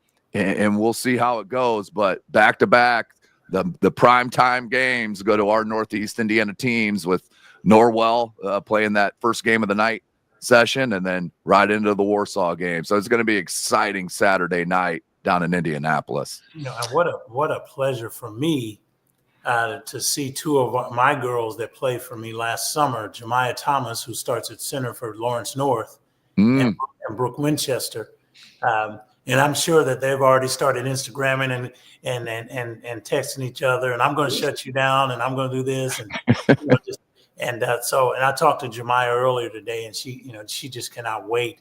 we'll see how it goes. But back-to-back, the primetime games go to our Northeast Indiana teams with Norwell playing that first game of the night session and then right into the Warsaw game. So it's going to be exciting Saturday night down in Indianapolis. And what a pleasure for me to see two of my girls that played for me last summer, Jemiah Thomas, who starts at center for Lawrence North, and Brooke Winchester. And I'm sure that they've already started Instagramming and texting each other, and I'm going to shut you down, and I'm going to do this, and so I talked to Jemiah earlier today, and she just cannot wait,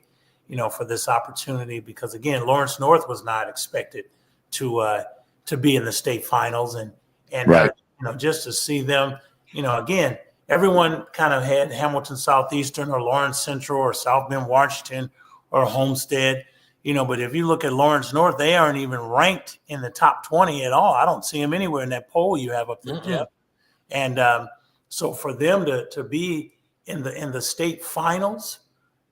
for this opportunity, because again, Lawrence North was not expected to be in the state finals, and right. Just to see them, again, everyone kind of had Hamilton Southeastern or Lawrence Central or South Bend Washington or Homestead. But if you look at Lawrence North, they aren't even ranked in the top 20 at all. I don't see them anywhere in that poll you have up there, Jeff. And so for them to be in the state finals,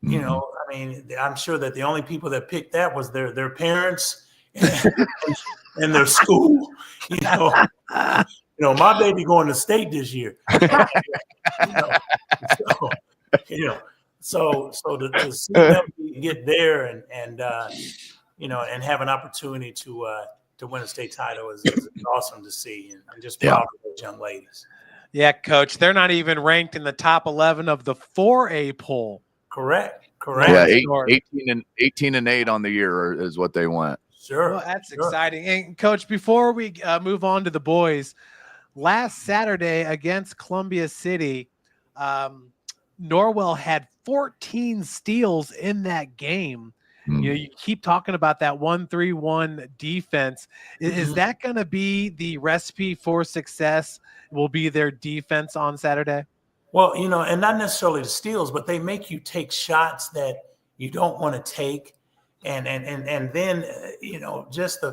I'm sure that the only people that picked that was their parents and their school. My baby going to state this year. So to see them get there and have an opportunity to win a state title is awesome to see, and I'm just proud of those young ladies. Yeah, Coach, they're not even ranked in the top 11 of the 4A poll. Correct. Yeah, 18-8 on the year is what they went. Sure. Well, that's exciting. And Coach, before we move on to the boys, last Saturday against Columbia City, Norwell had 14 steals in that game. You keep talking about that 1-3-1 defense. Is that going to be the recipe for success? Will be their defense on Saturday? Well, and not necessarily the steals, but they make you take shots that you don't want to take, and then just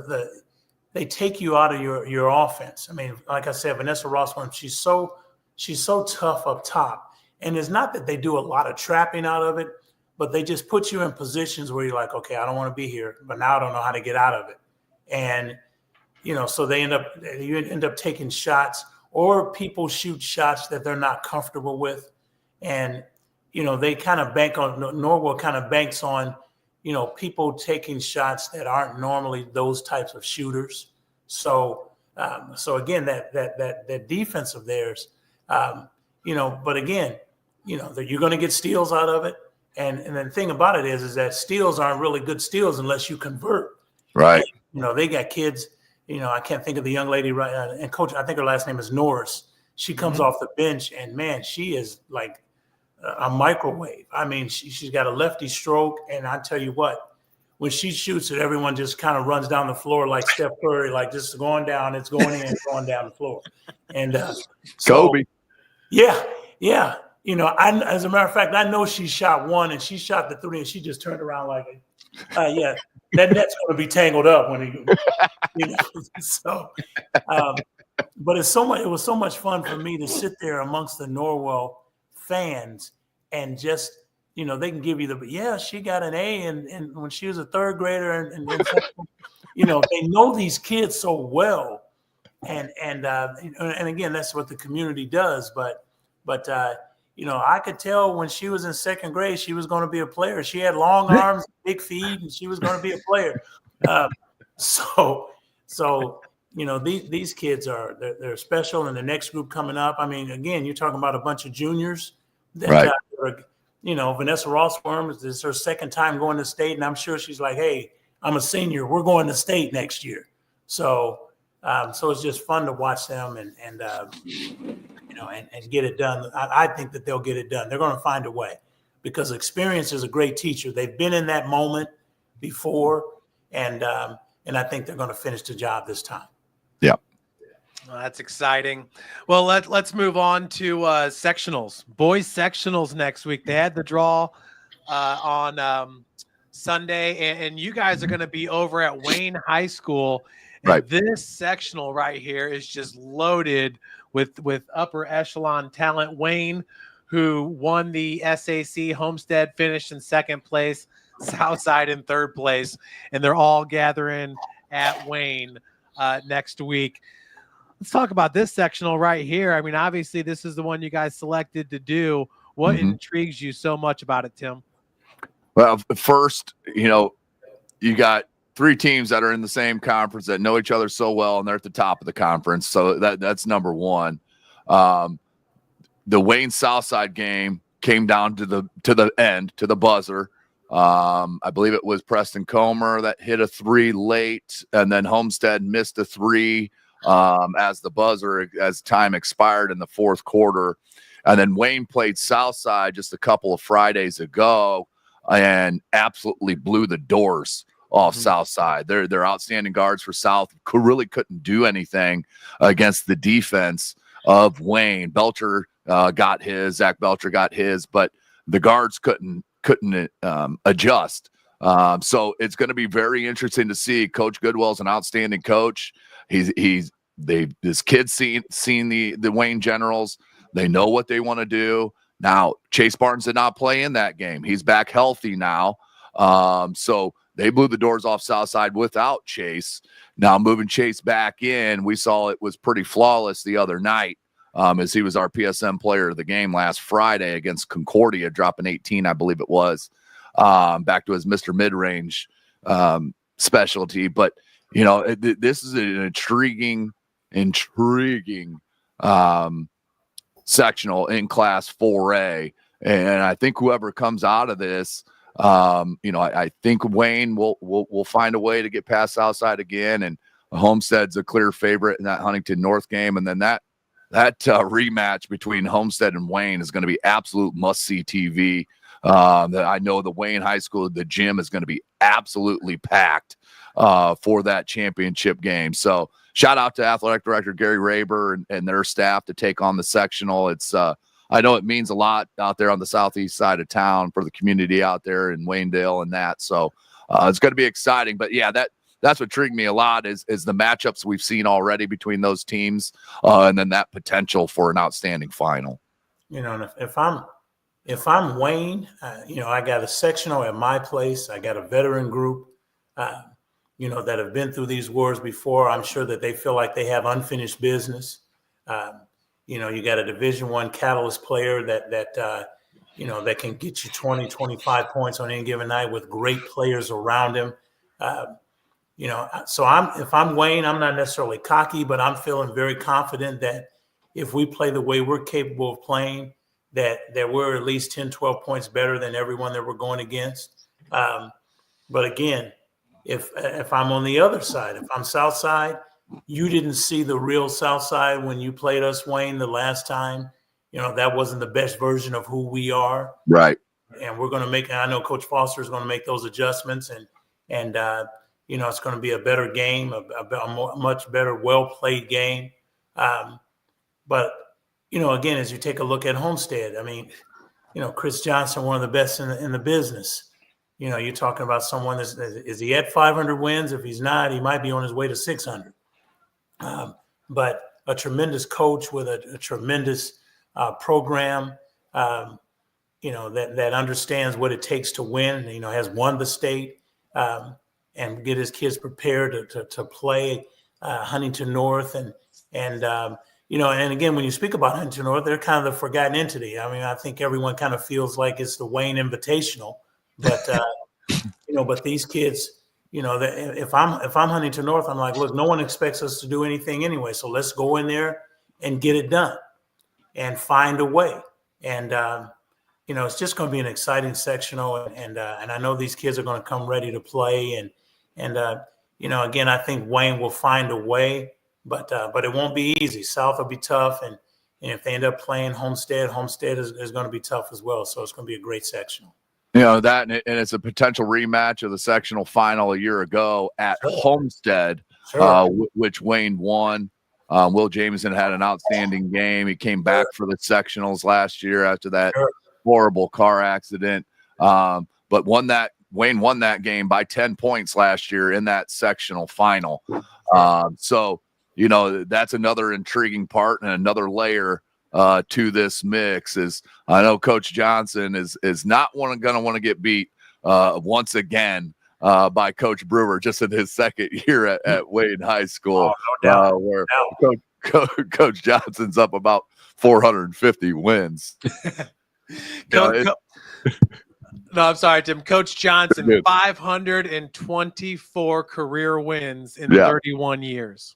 they take you out of your offense. I mean, like I said, Vanessa Rossworm, she's so tough up top. And it's not that they do a lot of trapping out of it, but they just put you in positions where you're like, okay, I don't want to be here, but now I don't know how to get out of it. And, so you end up taking shots, or people shoot shots that they're not comfortable with. And, they kind of Norwell kind of banks on, people taking shots that aren't normally those types of shooters. So again, that defense of theirs, but again, you're going to get steals out of it. And the thing about it is that steals aren't really good steals unless you convert. Right. And, they got kids, I can't think of the young lady, right? And Coach, I think her last name is Norris. She comes off the bench, and, man, she is like a microwave. I mean, she's got a lefty stroke, and I tell you what, when she shoots it, everyone just kind of runs down the floor like Steph Curry, like just going down, it's going in, going down the floor. And Kobe. Yeah. As a matter of fact, I know she shot one, and she shot the three, and she just turned around like, that net's going to be tangled up when So, but it was so much fun for me to sit there amongst the Norwell fans and just, they can give you she got an A, and when she was a third grader, and they know these kids so well, and again, that's what the community does, but I could tell when she was in second grade, she was going to be a player. She had long arms, big feet, and she was going to be a player. These kids they're special, and the next group coming up. I mean, again, you're talking about a bunch of juniors. That, right. Vanessa Rossworm, this is her second time going to state, and I'm sure she's like, hey, I'm a senior. We're going to state next year. So it's just fun to watch them and get it done. I think that they'll get it done. They're going to find a way, because experience is a great teacher. They've been in that moment before, and I think they're going to finish the job this time. Yeah. Well, that's exciting. Well, let's move on to sectionals. Boys sectionals next week. They had the draw on Sunday, and you guys are going to be over at Wayne High School. And right. This sectional right here is just loaded with upper echelon talent. Wayne, who won the SAC, Homestead finished in second place, Southside in third place, and they're all gathering at Wayne next week. Let's talk about this sectional right here. I mean, obviously, this is the one you guys selected to do. What intrigues you so much about it, Tim? Well, first, you got 3 teams that are in the same conference that know each other so well, and they're at the top of the conference. So that's number one. The Wayne Southside game came down to the end, to the buzzer. I believe it was Preston Comer that hit a 3 late, and then Homestead missed a 3 as time expired in the 4th quarter. And then Wayne played Southside just a couple of Fridays ago and absolutely blew the doors off Southside. They're outstanding guards for South really couldn't do anything against the defense of Wayne. Belcher got his, Zach Belcher got his, but the guards couldn't adjust. So it's going to be very interesting to see. Coach Goodwell's an outstanding coach. His kids seen the Wayne Generals. They know what they want to do. Now, Chase Barnes did not play in that game. He's back healthy now. So they blew the doors off Southside without Chase. Now, moving Chase back in, we saw it was pretty flawless the other night, as he was our PSM player of the game last Friday against Concordia, dropping 18, I believe it was, back to his Mr. Mid-Range specialty. But, this is an intriguing sectional in Class 4A. And I think whoever comes out of this, I think Wayne will find a way to get past Southside again, and Homestead's a clear favorite in that Huntington North game. And then that rematch between Homestead and Wayne is going to be absolute must-see TV. That I know the Wayne High School, the gym is going to be absolutely packed for that championship game. So shout out to Athletic Director Gary Raber and their staff to take on the sectional. It's I know it means a lot out there on the southeast side of town for the community out there in Waynedale and that. So it's going to be exciting. But yeah, that's what intrigued me a lot is the matchups we've seen already between those teams, and then that potential for an outstanding final. And if I'm Wayne, I got a sectional at my place. I got a veteran group, that have been through these wars before. I'm sure that they feel like they have unfinished business. You got a Division I catalyst player that can get you 20, 25 points on any given night with great players around him. So if I'm Wayne, I'm not necessarily cocky, but I'm feeling very confident that if we play the way we're capable of playing, that we're at least 10, 12 points better than everyone that we're going against. But again, if I'm on the other side, if I'm Southside, you didn't see the real Southside when you played us, Wayne, the last time. That wasn't the best version of who we are. Right. And we're going to I know Coach Foster is going to make those adjustments, and it's going to be a better game, a much better, well-played game. But, again, as you take a look at Homestead, Chris Johnson, one of the best in the business. You're talking about someone is he at 500 wins? If he's not, he might be on his way to 600. But a tremendous coach with a tremendous program, that understands what it takes to win, has won the state, and get his kids prepared to play Huntington North. And again, when you speak about Huntington North, they're kind of the forgotten entity. I think everyone kind of feels like it's the Wayne Invitational, but, but these kids, if I'm Huntington North, I'm like, look, no one expects us to do anything anyway. So let's go in there and get it done and find a way. And, it's just going to be an exciting sectional. And I know these kids are going to come ready to play. And again, I think Wayne will find a way, but it won't be easy. South will be tough. And if they end up playing Homestead is going to be tough as well. So it's going to be a great sectional. That, and it's a potential rematch of the sectional final a year ago at Homestead, which Wayne won. Will Jameson had an outstanding game. He came back for the sectionals last year after that horrible car accident, but Wayne won that game by 10 points last year in that sectional final. So that's another intriguing part and another layer to this mix. Is I know Coach Johnson is not going to want to get beat once again by Coach Brewer just in his second year at Wayne High School, where Coach Johnson's up about 450 wins. No, I'm sorry, Tim. Coach Johnson, 524 career wins in 31 years.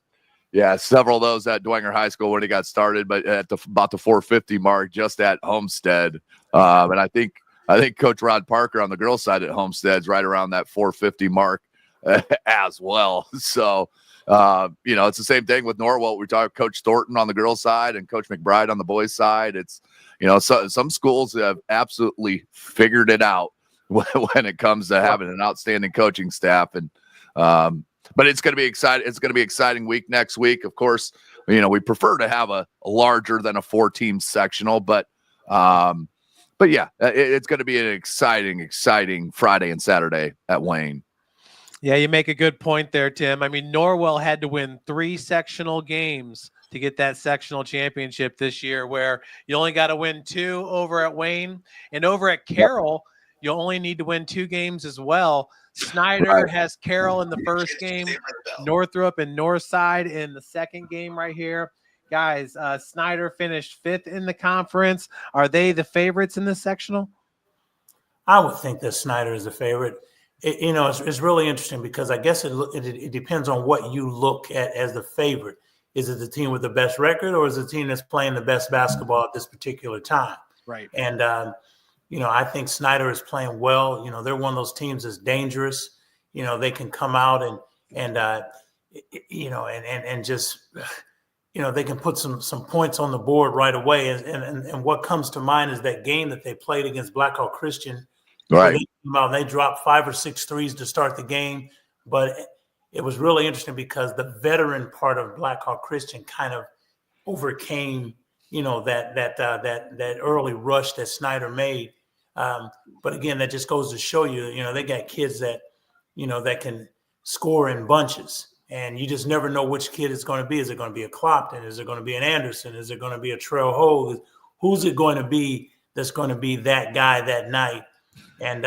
Yeah, several of those at Dwenger High School when he got started, but at about the 450 mark just at Homestead. And I think Coach Rod Parker on the girls' side at Homestead's right around that 450 mark as well. So, it's the same thing with Norwell. We talk Coach Thornton on the girls' side and Coach McBride on the boys' side. It's, so some schools have absolutely figured it out when it comes to having an outstanding coaching staff. And, but it's going to be exciting. It's going to be an exciting week next week. Of course, we prefer to have a larger than a 4-team sectional, but yeah, it's going to be an exciting Friday and Saturday at Wayne. Yeah, you make a good point there, Tim. I mean, Norwell had to win 3 sectional games to get that sectional championship this year, where you only got to win 2 over at Wayne, and over at Carroll, you only need to win 2 games as well. Snyder has Carroll in the first game, Northrop and Northside in the second game right here. Guys, Snyder finished 5th in the conference. Are they the favorites in this sectional? I would think that Snyder is the favorite. It's really interesting because I guess it depends on what you look at as the favorite. Is it the team with the best record, or is it the team that's playing the best basketball at this particular time? Right. And, I think Snyder is playing well. They're one of those teams that's dangerous. They can come out and just, they can put some points on the board right away. And what comes to mind is that game that they played against Blackhawk Christian. Right. They dropped 5 or 6 threes to start the game, but it was really interesting because the veteran part of Blackhawk Christian kind of overcame, that early rush that Snyder made. But again, that just goes to show you, they got kids that, that can score in bunches, and you just never know which kid it's going to be. Is it going to be a Clopton? Is it going to be an Anderson? Is it going to be a Trail Ho? Who's it going to be that's going to be that guy that night? And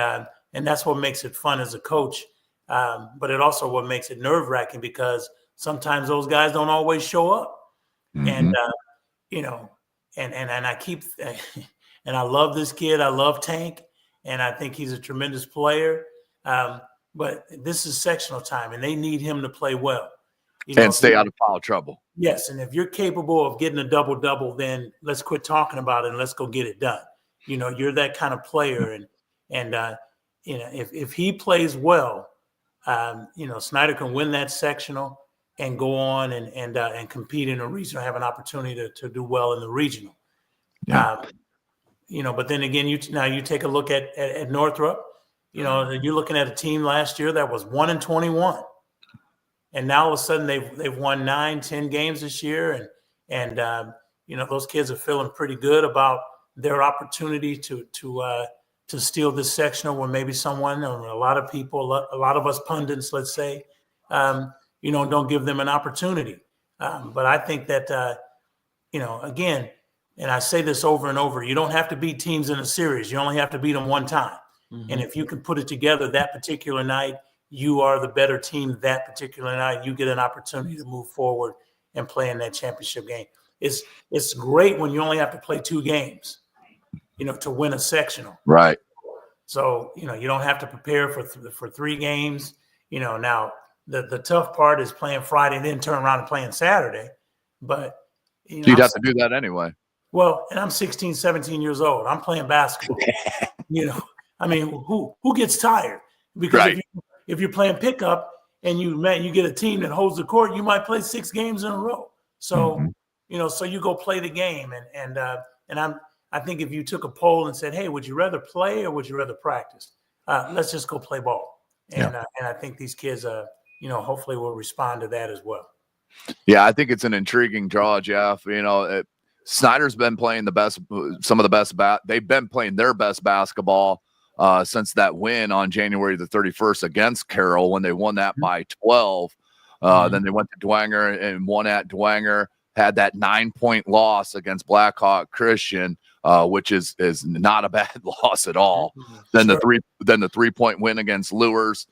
that's what makes it fun as a coach. But it also what makes it nerve-wracking because sometimes those guys don't always show up. Mm-hmm. And I keep and I love this kid. I love Tank, and I think he's a tremendous player. But this is sectional time, and they need him to play well. And stay out of foul trouble. Yes, and if you're capable of getting a double-double, then let's quit talking about it and let's go get it done. You're that kind of player, and if he plays well, Snyder can win that sectional and go on and compete in a regional, have an opportunity to do well in the regional. Yeah. But then again, you take a look at Northrop. You're looking at a team last year that was 1-21, and now all of a sudden they've won 9-10 games this year, and those kids are feeling pretty good about their opportunity to steal this sectional when maybe someone or a lot of people, a lot of us pundits, let's say, don't give them an opportunity. But I think that, again, and I say this over and over, you don't have to beat teams in a series. You only have to beat them one time. Mm-hmm. And if you can put it together that particular night, you are the better team that particular night. You get an opportunity to move forward and play in that championship game. It's great when you only have to play 2 games, to win a sectional. Right. So, you don't have to prepare for 3 games. Now the tough part is playing Friday and then turn around and playing Saturday. But you'd have to do that anyway. Well, and I'm 16, 17 years old. I'm playing basketball. I mean, who gets tired? Because right. if you're playing pickup and you get a team that holds the court, you might play 6 games in a row. So, mm-hmm. So you go play the game. And I think if you took a poll and said, hey, would you rather play or would you rather practice? Let's just go play ball. And I think these kids, hopefully will respond to that as well. Yeah, I think it's an intriguing draw, Jeff. Snyder's been playing some of the best. They've been playing their best basketball since that win on January the 31st against Carroll when they won that by 12. Then they went to Dwenger and won at Dwenger. Had that 9-point loss against Blackhawk Christian, which is not a bad loss at all. Then the 3-point win against Lures,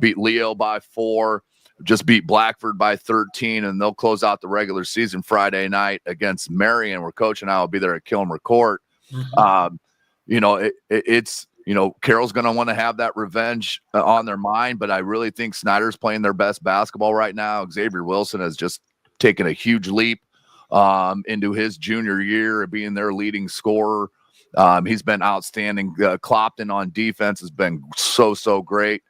beat Leo by 4. Just beat Blackford by 13, and they'll close out the regular season Friday night against Marion, where Coach and I will be there at Kilmer Court. Mm-hmm. it's Carroll's going to want to have that revenge on their mind, but I really think Snyder's playing their best basketball right now. Xavier Wilson has just taken a huge leap into his junior year of being their leading scorer. He's been outstanding. Clopton on defense has been so great.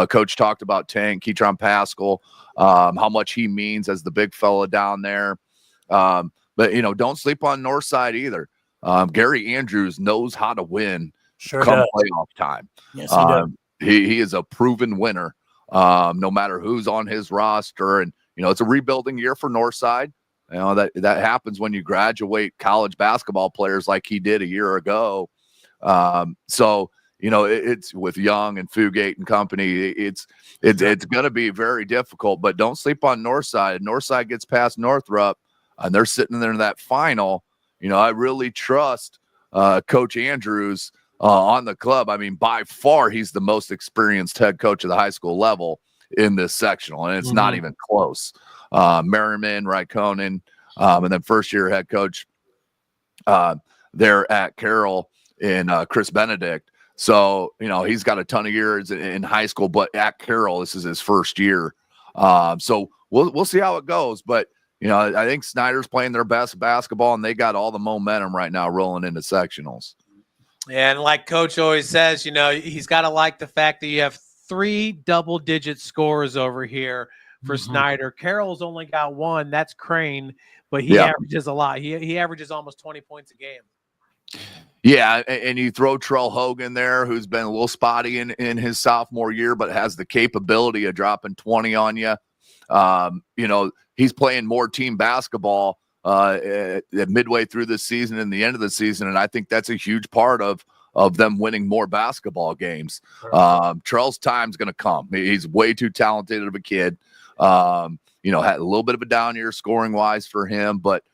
Coach talked about Tank, Ketron Pascal, how much he means as the big fella down there. But don't sleep on Northside either. Gary Andrews knows how to win. Sure come does. playoff time. Yes, he does. He is a proven winner, no matter who's on his roster. And, it's a rebuilding year for Northside. That happens when you graduate college basketball players like he did a year ago. It's with Young and Fugate and company. It's going to be very difficult, but don't sleep on Northside. Northside gets past Northrop, and they're sitting there in that final. I really trust Coach Andrews on the club. I mean, by far, he's the most experienced head coach at the high school level in this sectional, and it's not even close. Merriman, Raikkonen, and then first-year head coach there at Carroll in Chris Benedict. So, he's got a ton of years in high school, but at Carroll, this is his first year. So we'll see how it goes. But, I think Snyder's playing their best basketball, and they got all the momentum right now rolling into sectionals. And like Coach always says, he's got to like the fact that you have 3 double-digit scores over here for Snyder. Carroll's only got 1. That's Crane, but he averages a lot. He averages almost 20 points a game. Yeah, and you throw Trell Hogan there, who's been a little spotty in his sophomore year, but has the capability of dropping 20 on you. He's playing more team basketball midway through the season and the end of the season, and I think that's a huge part of them winning more basketball games. Trell's time's going to come. He's way too talented of a kid. Had a little bit of a down year scoring-wise for him, but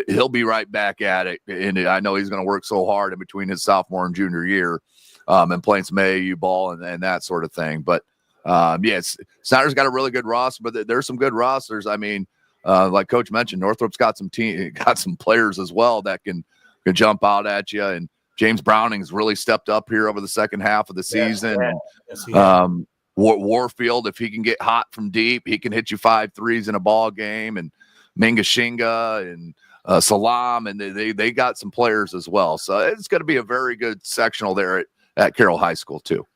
he'll be right back at it. And I know he's going to work so hard in between his sophomore and junior year and playing some AAU ball and that sort of thing. But, Snyder's got a really good roster, but there's some good rosters. I mean, like Coach mentioned, Northrop's got some players as well that can jump out at you. And James Browning's really stepped up here over the second half of the season. And Warfield, if he can get hot from deep, he can hit you 5 threes in a ball game. And Mingashinga and Salam, and they got some players as well. So it's going to be a very good sectional there at Carroll High School too.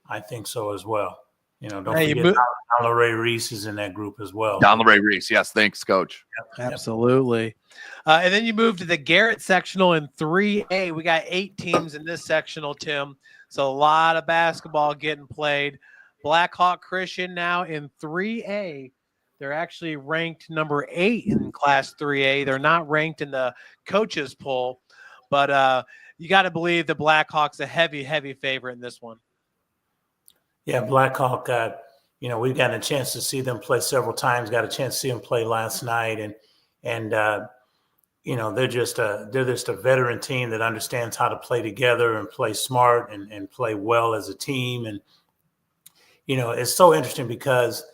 I think so as well. Don't forget Don LeRae Reese is in that group as well. Don LeRae Reese, yes, thanks, Coach. Yep. Absolutely. And then you move to the Garrett sectional in 3A. We got 8 teams in this sectional, Tim. So a lot of basketball getting played. Blackhawk Christian now in 3A. They're actually ranked number 8 in Class 3A. They're not ranked in the coaches poll, but you got to believe the Blackhawks a heavy favorite in this one. Yeah, Blackhawk. We've gotten a chance to see them play several times. Got a chance to see them play last night, and they're just a veteran team that understands how to play together and play smart and play well as a team. And it's so interesting because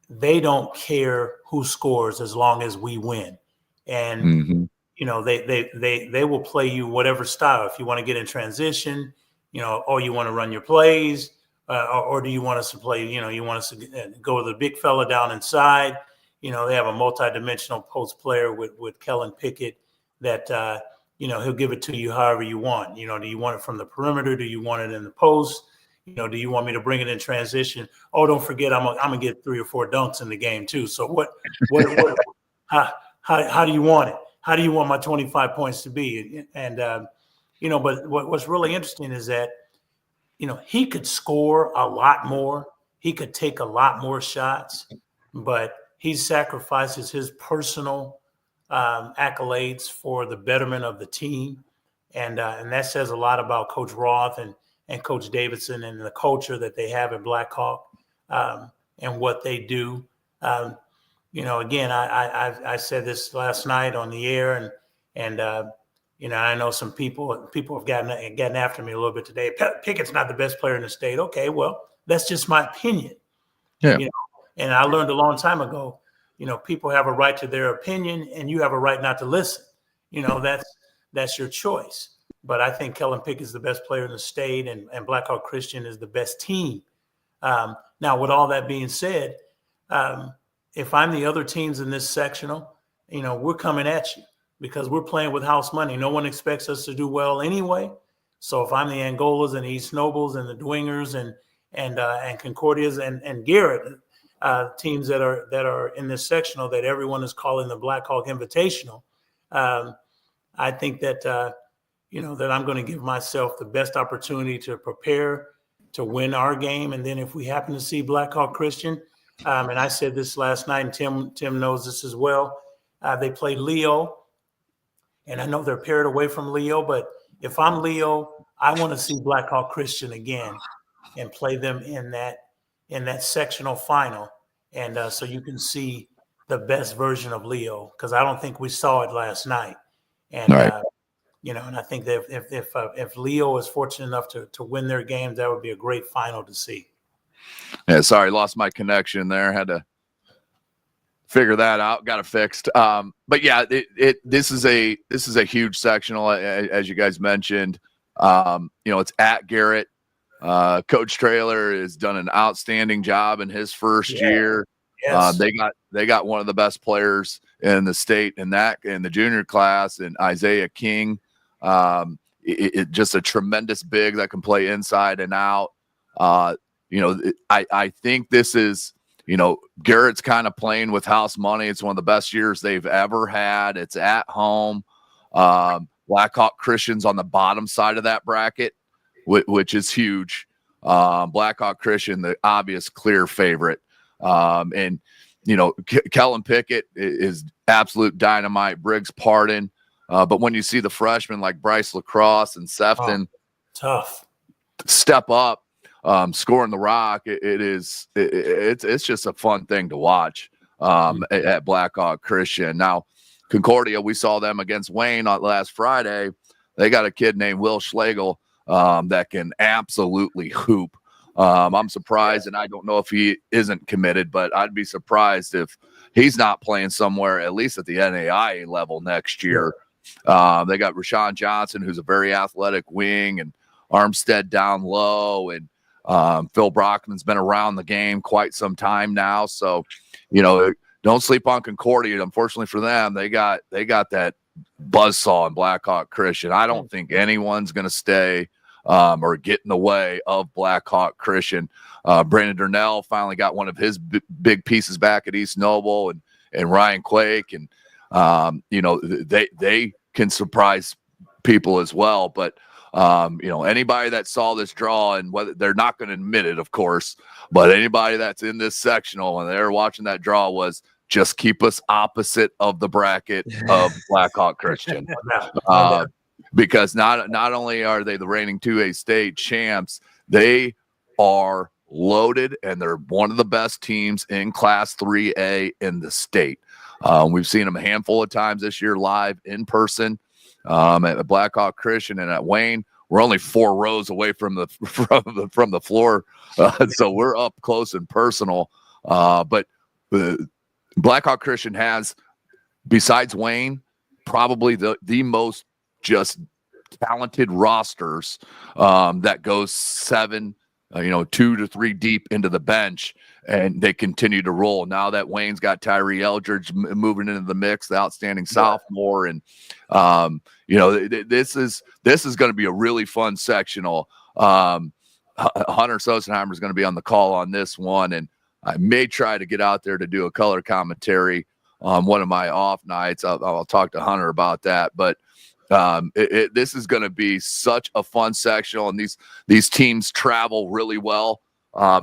they don't care who scores as long as we win. And, they will play you whatever style. If you want to get in transition, or you want to run your plays, or do you want us to play, you want us to go with the big fella down inside. They have a multi-dimensional post player with Kellen Pickett that, he'll give it to you however you want. Do you want it from the perimeter? Do you want it in the post? Do you want me to bring it in transition? Oh, don't forget, I'm gonna get 3 or 4 dunks in the game too. So how do you want it? How do you want my 25 points to be? And but what's really interesting is that he could score a lot more. He could take a lot more shots, but he sacrifices his personal accolades for the betterment of the team, and that says a lot about Coach Roth and Coach Davidson and the culture that they have at Blackhawk and what they do. Again, I said this last night on the air, and I know some people have gotten after me a little bit today. Pickett's not the best player in the state. Okay, well, that's just my opinion. Yeah. And I learned a long time ago, people have a right to their opinion, and you have a right not to listen. That's your choice. but I think Kellen Pickett is the best player in the state, and Blackhawk Christian is the best team. Now, with all that being said, if I'm the other teams in this sectional, we're coming at you because we're playing with house money. No one expects us to do well anyway. So if I'm the Angolas and East Nobles and the Dwingers and Concordias and Garrett, teams that are in this sectional that everyone is calling the Blackhawk Invitational, I think that that I'm going to give myself the best opportunity to prepare to win our game. And then if we happen to see Blackhawk Christian, and I said this last night, and Tim knows this as well, they play Leo, and I know they're paired away from Leo, but if I'm Leo, I want to see Blackhawk Christian again and play them in that sectional final. And so you can see the best version of Leo, because I don't think we saw it last night. And, right. And I think that if Leo is fortunate enough to win their games, that would be a great final to see. Yeah, sorry, lost my connection there. Had to figure that out. Got it fixed. But yeah, this is a huge sectional, as you guys mentioned. It's at Garrett. Coach Traylor has done an outstanding job in his first year. Yes. They got one of the best players in the state in the junior class, and Isaiah King. Just a tremendous big that can play inside and out. I think this is, Garrett's kind of playing with house money. It's one of the best years they've ever had. It's at home. Blackhawk Christian's on the bottom side of that bracket, which is huge. Blackhawk Christian, the obvious clear favorite. Kellen Pickett is absolute dynamite. Briggs Pardon. But when you see the freshmen like Bryce Lacrosse and Sefton tough step up, scoring the rock, it's just a fun thing to watch at Blackhawk Christian. Now, Concordia, we saw them against Wayne on last Friday. They got a kid named Will Schlegel that can absolutely hoop. I'm surprised, and I don't know if he isn't committed, but I'd be surprised if he's not playing somewhere, at least at the NAIA level next year. They got Rashawn Johnson, who's a very athletic wing, and Armstead down low, and Phil Brockman's been around the game quite some time now. So, don't sleep on Concordia. Unfortunately for them, they got that buzzsaw in Blackhawk Christian. I don't think anyone's going to stay or get in the way of Blackhawk Christian. Brandon Durnell finally got one of his big pieces back at East Noble, and Ryan Quake, and they can surprise people as well. But anybody that saw this draw, and whether they're not going to admit it, of course, but anybody that's in this sectional and they're watching that draw was just keep us opposite of the bracket of Blackhawk Christian. Because not only are they the reigning 2A state champs, they are loaded, and they're one of the best teams in Class 3A in the state. We've seen them a handful of times this year live in person at Blackhawk Christian and at Wayne. We're only 4 rows away from the floor, so we're up close and personal. But Blackhawk Christian has, besides Wayne, probably the most just talented rosters that goes 7, 2 to 3 deep into the bench, and they continue to roll. Now that Wayne's got Tyree Eldridge moving into the mix, the outstanding sophomore, and this is going to be a really fun sectional. Hunter Sosenheimer is going to be on the call on this one, and I may try to get out there to do a color commentary on one of my off nights. I'll talk to Hunter about that, but this is going to be such a fun sectional, and these teams travel really well.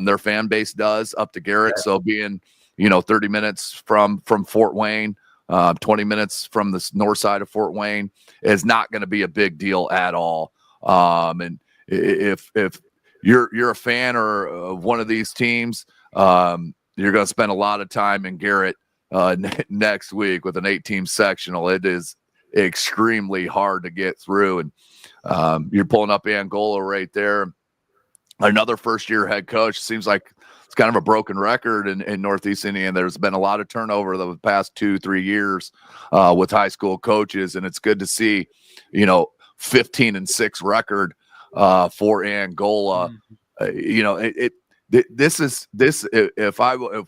Their fan base does up to Garrett. So being, 30 minutes from Fort Wayne, 20 minutes from the north side of Fort Wayne is not going to be a big deal at all. And if you're a fan or of one of these teams, you're going to spend a lot of time in Garrett next week with an 8-team sectional. It is extremely hard to get through, and you're pulling up Angola right there. Another first-year head coach. Seems like it's kind of a broken record in Northeast Indiana. There's been a lot of turnover the past 2-3 years with high school coaches, and it's good to see, 15-6 record for Angola. If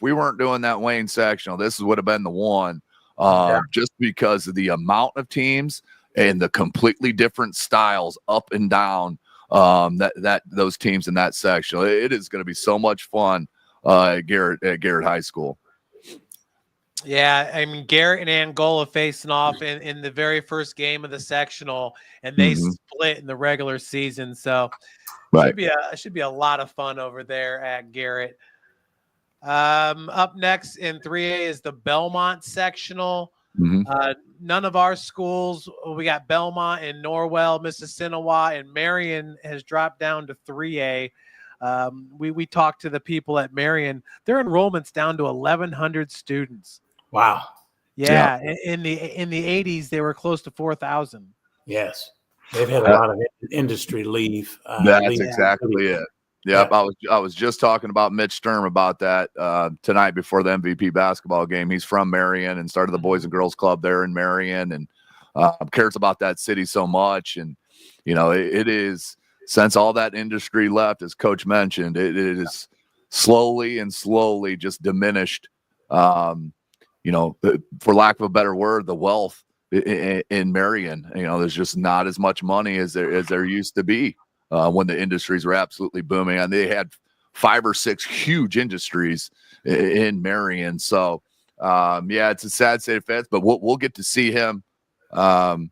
we weren't doing that Wayne sectional, this would have been the one, just because of the amount of teams and the completely different styles up and down that those teams in that sectional. It is going to be so much fun at Garrett High School. Yeah, I mean, Garrett and Angola facing off in the very first game of the sectional, and they split in the regular season. So should be a lot of fun over there at Garrett. Up next in 3A is the Belmont sectional. None of our schools, we got Belmont and Norwell, Mississinawa, and Marion has dropped down to 3A. We talked to the people at Marion. Their enrollment's down to 1,100 students. Wow. Yeah. In the 80s, they were close to 4,000. Yes. They've had a lot of industry leave. That's exactly it. Yep. Yeah. I was just talking about Mitch Sturm about that tonight before the MVP basketball game. He's from Marion and started the Boys and Girls Club there in Marion, and cares about that city so much. And, it is, since all that industry left, as Coach mentioned, it is slowly just diminished. For lack of a better word, the wealth in Marion. There's just not as much money as there used to be when the industries were absolutely booming, and they had 5 or 6 huge industries in Marion. So, it's a sad state of affairs, but we'll get to see him. To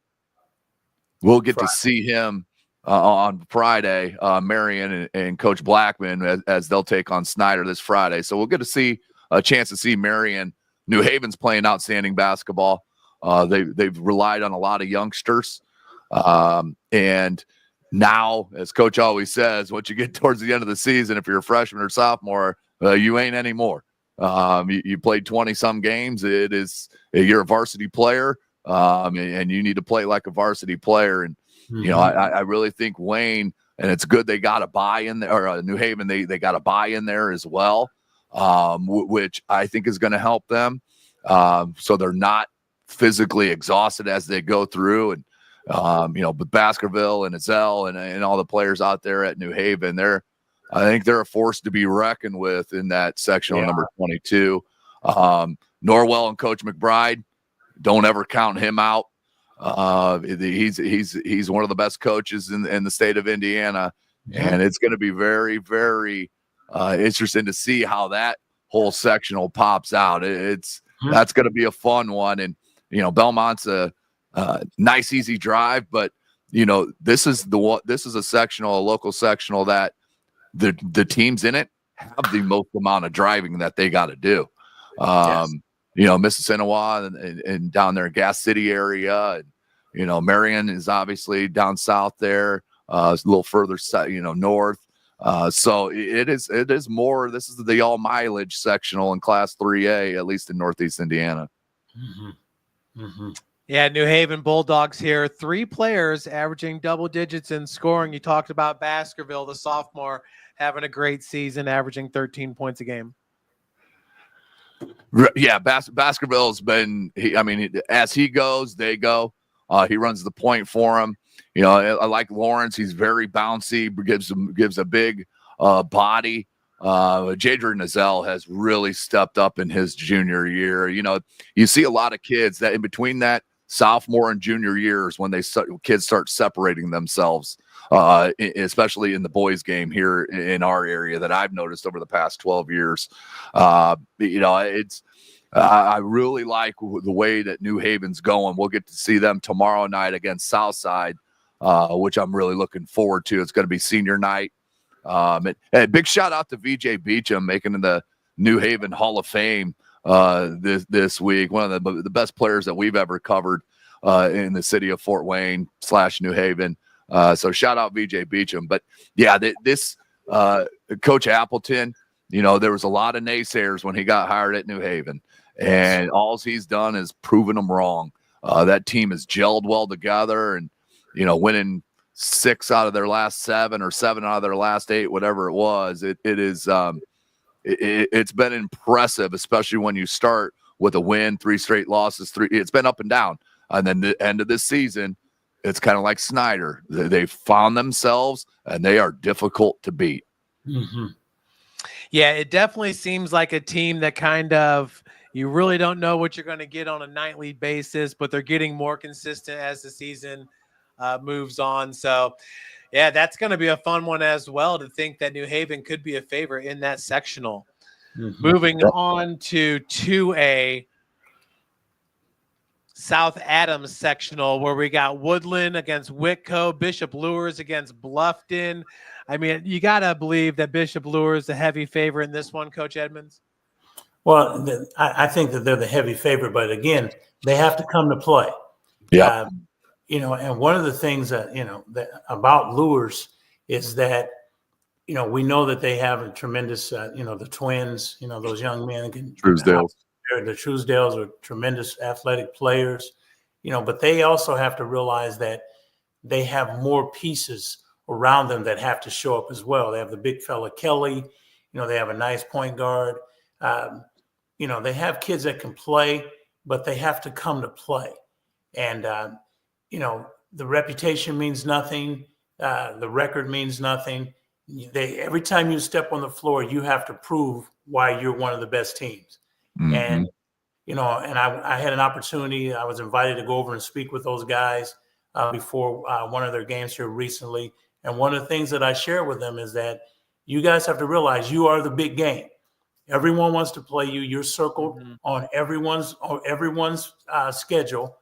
see him on Friday, Marion and Coach Blackman as they'll take on Snyder this Friday. So we'll get to see a chance to see Marion. New Haven's playing outstanding basketball. They've relied on a lot of youngsters. And now, as Coach always says, once you get towards the end of the season, if you're a freshman or sophomore, you ain't anymore. You played 20-some games. You're a varsity player, and you need to play like a varsity player. And, I really think Wayne, and it's good they got a buy in there, or New Haven, they got a buy in there as well. Which I think is going to help them. So they're not physically exhausted as they go through. And, but Baskerville and Ezell and all the players out there at New Haven, I think they're a force to be reckoned with in that sectional number 22. Norwell and Coach McBride, don't ever count him out. He's one of the best coaches in the state of Indiana. And it's going to be very, very interesting to see how that whole sectional pops out. That's going to be a fun one. And, Belmont's a nice, easy drive, but this is a sectional, a local sectional that the teams in it have the most amount of driving that they got to do. Mississinawa and down there in Gas City area, and, Marion is obviously down south there, a little further, north. So it is more. This is the all mileage sectional in Class 3A, at least in Northeast Indiana. Yeah, New Haven Bulldogs here. 3 players averaging double digits in scoring. You talked about Baskerville, the sophomore, having a great season, averaging 13 points a game. Yeah, Baskerville's been. As he goes, they go. He runs the point for him. I like Lawrence. He's very bouncy, gives a big body. Jadrian Ezell has really stepped up in his junior year. You see a lot of kids that in between that sophomore and junior years when kids start separating themselves, especially in the boys game here in our area that I've noticed over the past 12 years. I really like the way that New Haven's going. We'll get to see them tomorrow night against Southside, which I'm really looking forward to. It's going to be senior night. And big shout out to VJ Beecham making the New Haven Hall of Fame this week. One of the best players that we've ever covered in the city of Fort Wayne / New Haven. So shout out VJ Beecham. But yeah, this Coach Appleton, there was a lot of naysayers when he got hired at New Haven. And all he's done is proven them wrong. That team has gelled well together, and winning 6 out of their last 7 or 7 out of their last 8, whatever it was. It's been impressive, especially when you start with a win, 3 straight losses. It's been up and down, and then the end of this season, it's kind of like Snyder. They found themselves, and they are difficult to beat. Mm-hmm. Yeah, it definitely seems like a team that kind of you really don't know what you're going to get on a nightly basis, but they're getting more consistent as the season moves on. So, yeah, that's going to be a fun one as well to think that New Haven could be a favorite in that sectional. Mm-hmm. Moving on to 2A. South Adams sectional, where we got Woodland against Whitco, Bishop Lures against Bluffton. I mean, you got to believe that Bishop Lures is a heavy favorite in this one, Coach Edmonds. Well, I think that they're the heavy favorite, but again, they have to come to play. Yeah. And one of the things that, about Lures is that, we know that they have a tremendous, the twins, those young men. Truesdales. The Truesdales are tremendous athletic players, but they also have to realize that they have more pieces around them that have to show up as well. They have the big fella Kelly, they have a nice point guard. They have kids that can play, but they have to come to play. And, the reputation means nothing. The record means nothing. Every time you step on the floor, you have to prove why you're one of the best teams. Mm-hmm. And, I had an opportunity. I was invited to go over and speak with those guys before one of their games here recently. And one of the things that I share with them is that you guys have to realize you are the big game. Everyone wants to play you. You're circled on everyone's schedule,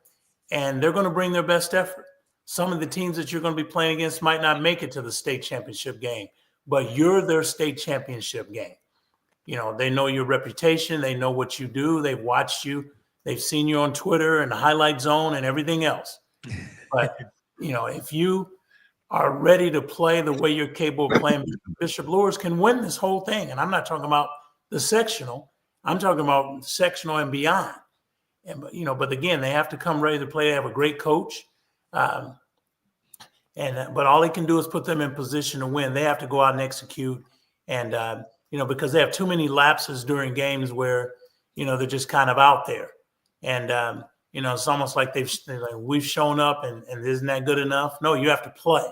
and they're going to bring their best effort. Some of the teams that you're going to be playing against might not make it to the state championship game, but you're their state championship game. They know your reputation. They know what you do. They've watched you. They've seen you on Twitter and the highlight zone and everything else. But, if you are ready to play the way you're capable of playing, Bishop Lures can win this whole thing. And I'm not talking about the sectional. I'm talking about sectional and beyond. And, but again, they have to come ready to play. They have a great coach. But all they can do is put them in position to win. They have to go out and execute. And, because they have too many lapses during games where, they're just kind of out there. And, it's almost like we've shown up and isn't that good enough? No, you have to play.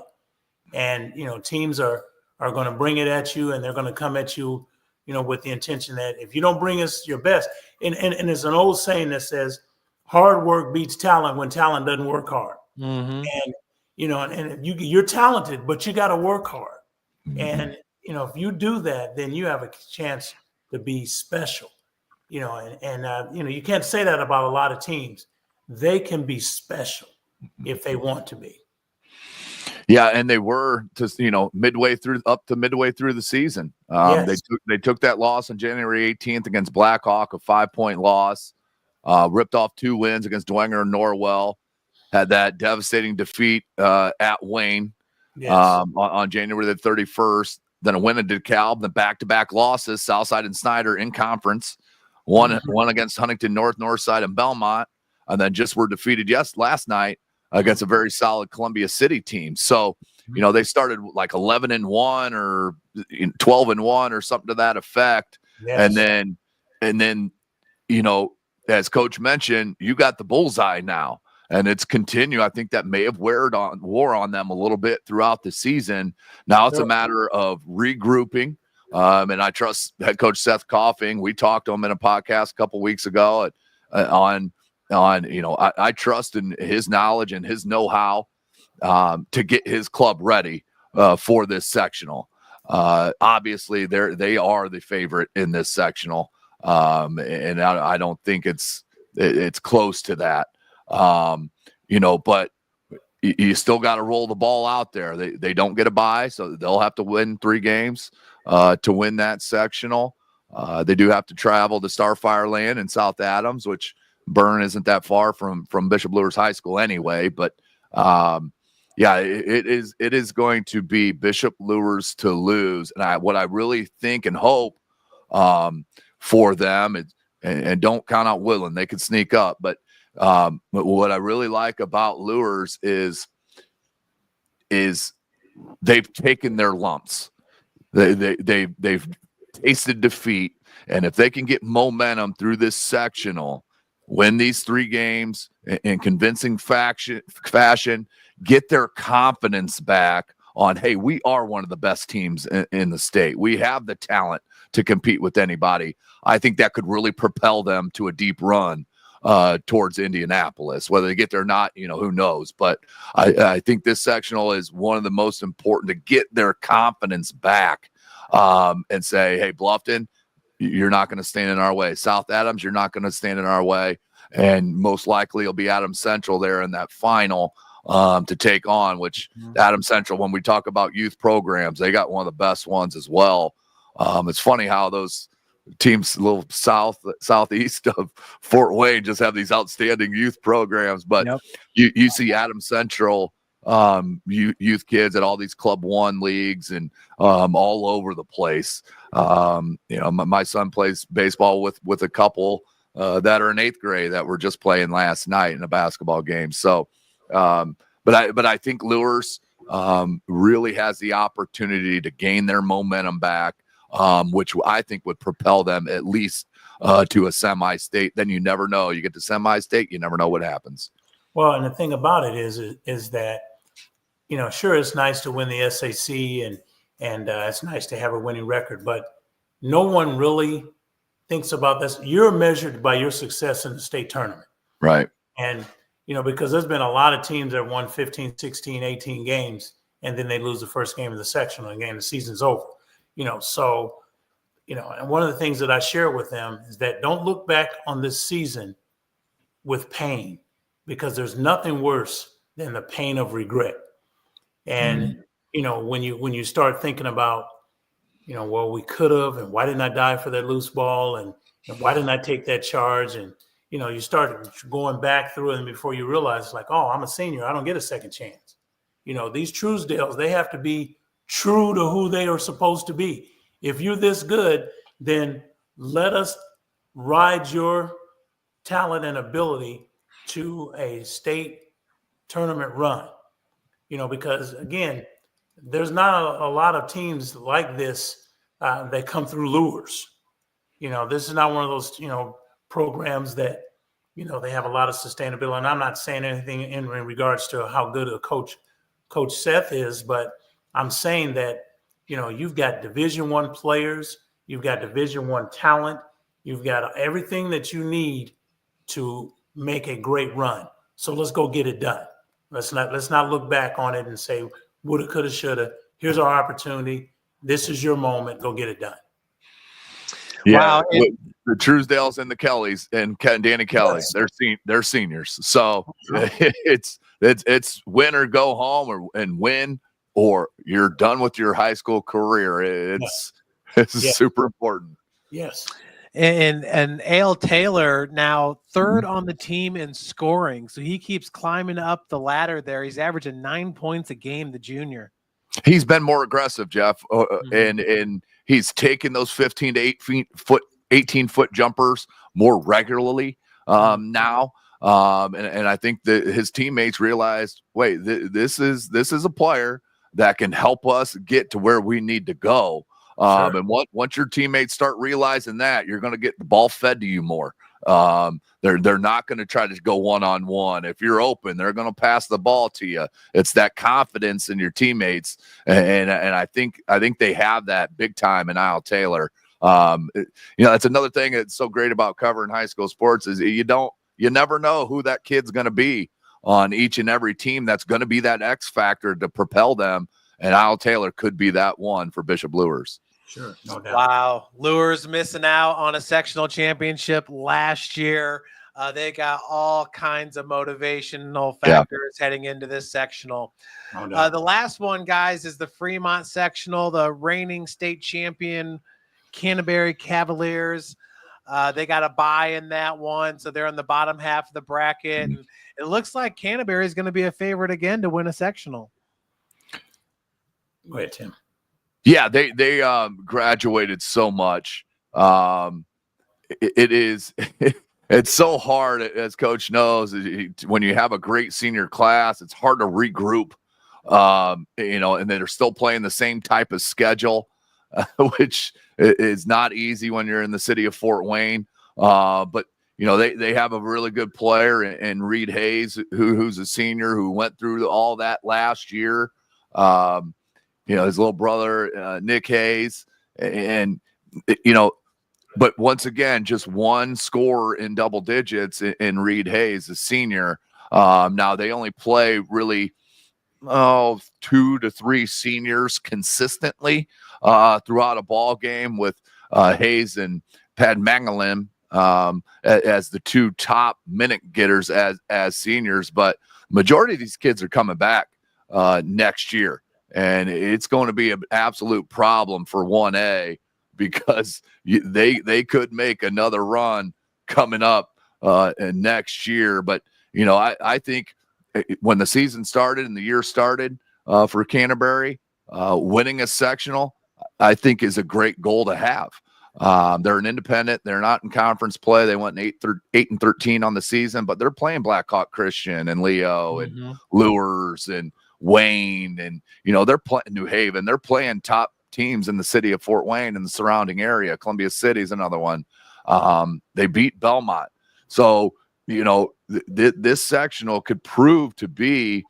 And, teams are going to bring it at you, and they're going to come at you, with the intention that if you don't bring us your best, and there's an old saying that says hard work beats talent when talent doesn't work hard. Mm-hmm. And, and you're talented, but you got to work hard. Mm-hmm. And, if you do that, then you have a chance to be special, you can't say that about a lot of teams. They can be special if they want to be. Yeah, and they were just midway through the season. Yes. They took that loss on January 18th against Blackhawk, a 5-point loss. Ripped off 2 wins against Dwenger and Norwell. Had that devastating defeat at Wayne on January the 31st. Then a win in DeKalb. The back-to-back losses, Southside and Snyder in conference. One against Huntington North, Northside, and Belmont, and then just were defeated last night against a very solid Columbia City team. So, they started like 11-1 or 12-1 or something to that effect. Yes. And then, as Coach mentioned, you got the bullseye now, and it's continue. I think that may have wore on them a little bit throughout the season. Now it's a matter of regrouping. And I trust head coach Seth Coughing. We talked to him in a podcast a couple weeks ago I trust in his knowledge and his know-how to get his club ready for this sectional. Obviously they are the favorite in this sectional. And I don't think it's close to that. But you still got to roll the ball out there. They don't get a bye, so they'll have to win 3 games to win that sectional. They do have to travel to Starfire Land in South Adams, which Byrne isn't that far from Bishop Lures High School anyway. But it is going to be Bishop Lures to lose. And what I really think and hope for them is, and don't count out Woodland, they could sneak up. But what I really like about Lures is they've taken their lumps. They've tasted defeat, and if they can get momentum through this sectional, win these 3 games in convincing fashion, get their confidence back on, hey, we are one of the best teams in the state. We have the talent to compete with anybody. I think that could really propel them to a deep run towards Indianapolis. Whether they get there or not, who knows? But I think this sectional is one of the most important to get their confidence back and say, hey, Bluffton, you're not going to stand in our way. South Adams, you're not going to stand in our way. And most likely it'll be Adams Central there in that final to take on, which Adams Central, when we talk about youth programs, they got one of the best ones as well. It's funny how those teams a little southeast of Fort Wayne just have these outstanding youth programs, but you see Adams Central youth kids at all these Club 1 leagues and all over the place. My son plays baseball with a couple that are in 8th grade that were just playing last night in a basketball game. So, but I think Lures really has the opportunity to gain their momentum back, which I think would propel them at least to a semi-state. Then you never know. You get to semi-state, you never know what happens. Well, and the thing about it is that, sure, it's nice to win the SAC and it's nice to have a winning record, but no one really thinks about this. You're measured by your success in the state tournament. Right. And, because there's been a lot of teams that won 15, 16, 18 games, and then they lose the first game of the sectional and the season's over. So, and one of the things that I share with them is that don't look back on this season with pain, because there's nothing worse than the pain of regret. And, when you start thinking about, well, we could have, and why didn't I die for that loose ball? And why didn't I take that charge? And, you start going back through it, and before you realize, like, oh, I'm a senior, I don't get a second chance. These Truesdales, they have to be true to who they are supposed to be. If you're this good, then let us ride your talent and ability to a state tournament run, because again, there's not a lot of teams like this that come through Lures. This is not one of those, programs that, they have a lot of sustainability. And I'm not saying anything in regards to how good a Coach Seth is, but I'm saying that, you've got Division I players, you've got Division I talent, you've got everything that you need to make a great run. So let's go get it done. Let's not look back on it and say, woulda, coulda, shoulda. Here's our opportunity. This is your moment. Go get it done. Yeah, wow. The Truesdales and the Kellys and Danny Kelly, they're seniors. So it's win or go home, and win, or you're done with your high school career. It's super important. Yes. And Ale Taylor now 3rd on the team in scoring. So he keeps climbing up the ladder there. He's averaging 9 points a game, the junior. He's been more aggressive, Jeff, and he's taken those 15 to 18 foot jumpers more regularly now. And I think that his teammates realized, wait, this is a player that can help us get to where we need to go. Sure. And once your teammates start realizing that, you're going to get the ball fed to you more. They're not going to try to go one-on-one. If you're open, they're going to pass the ball to you. It's that confidence in your teammates, and I think they have that big time in Isle Taylor. That's another thing that's so great about covering high school sports is you never know who that kid's going to be on each and every team. That's going to be that X factor to propel them, and Isle Taylor could be that one for Bishop Lures. Sure, no doubt. Wow, Lures missing out on a sectional championship last year. They got all kinds of motivational factors heading into this sectional. No the last one, guys, is the Fremont sectional, the reigning state champion Canterbury Cavaliers. They got a bye in that one, so they're in the bottom half of the bracket. And it looks like Canterbury is going to be a favorite again to win a sectional. Go ahead, Tim. Yeah, they graduated so much. It's so hard, as Coach knows, when you have a great senior class, it's hard to regroup. And they're still playing the same type of schedule, which is not easy when you're in the city of Fort Wayne. But they have a really good player in Reed Hayes, who's a senior who went through all that last year. His little brother, Nick Hayes, and, but once again, just one score in double digits in Reed Hayes, the senior. Now they only play really 2 to 3 seniors consistently throughout a ball game, with Hayes and Pad Mangalim as the 2 top minute getters as seniors. But majority of these kids are coming back next year, and it's going to be an absolute problem for 1A, because they could make another run coming up next year. But I think when the season started and the year started for Canterbury, winning a sectional, I think, is a great goal to have. They're an independent. They're not in conference play. They went 8-13 on the season, but they're playing Blackhawk Christian and Leo and Lures and Wayne, and they're playing New Haven. They're playing top teams in the city of Fort Wayne and the surrounding area. Columbia City is another one. They beat Belmont. So, this sectional could prove to be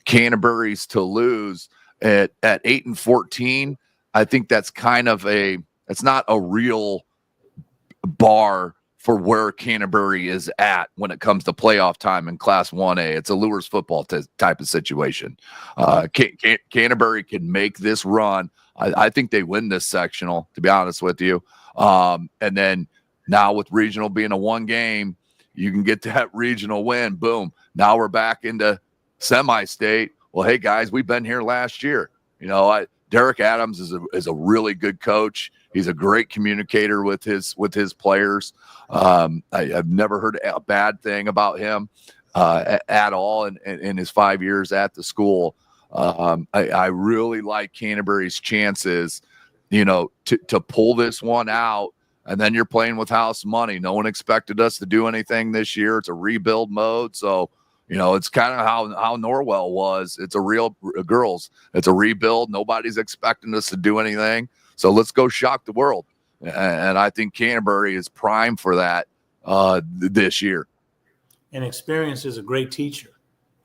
Canterbury's to lose at 8-14. I think that's kind of it's not a real bar for where Canterbury is at when it comes to playoff time in Class 1A. It's a Lures football type of situation. Canterbury can make this run. I think they win this sectional, to be honest with you. And then now with regional being a 1 game, you can get that regional win. Boom. Now we're back into semi-state. Well, hey guys, we've been here last year. Derek Adams is a really good coach. He's a great communicator with his players. I've never heard a bad thing about him at all in his 5 years at the school. I really like Canterbury's chances, to pull this one out. And then you're playing with house money. No one expected us to do anything this year. It's a rebuild mode. So, it's kind of how Norwell was. It's a real girls. It's a rebuild. Nobody's expecting us to do anything. So let's go shock the world. And I think Canterbury is prime for that this year. And experience is a great teacher.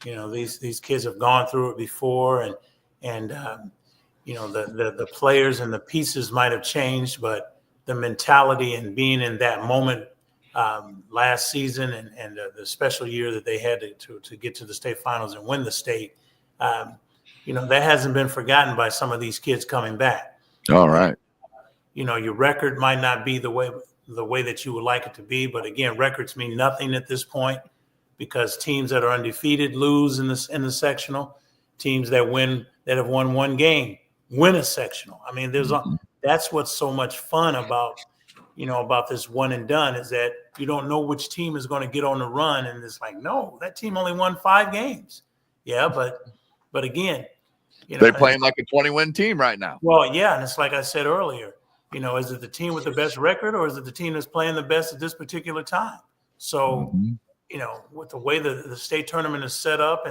These kids have gone through it before, and the players and the pieces might have changed, but the mentality and being in that moment last season and the special year that they had to get to the state finals and win the state, that hasn't been forgotten by some of these kids coming back. All right. Your record might not be the way that you would like it to be, but again, records mean nothing at this point, because teams that are undefeated lose in the sectional. Teams that have won 1 game win a sectional. I mean, that's what's so much fun about this one and done, is that you don't know which team is going to get on the run, and it's like, no, that team only won 5 games. Yeah, but again, they're playing like a 20-win team right now. Well, yeah, and it's like I said earlier, is it the team with the best record, or is it the team that's playing the best at this particular time? So, with the way the state tournament is set up,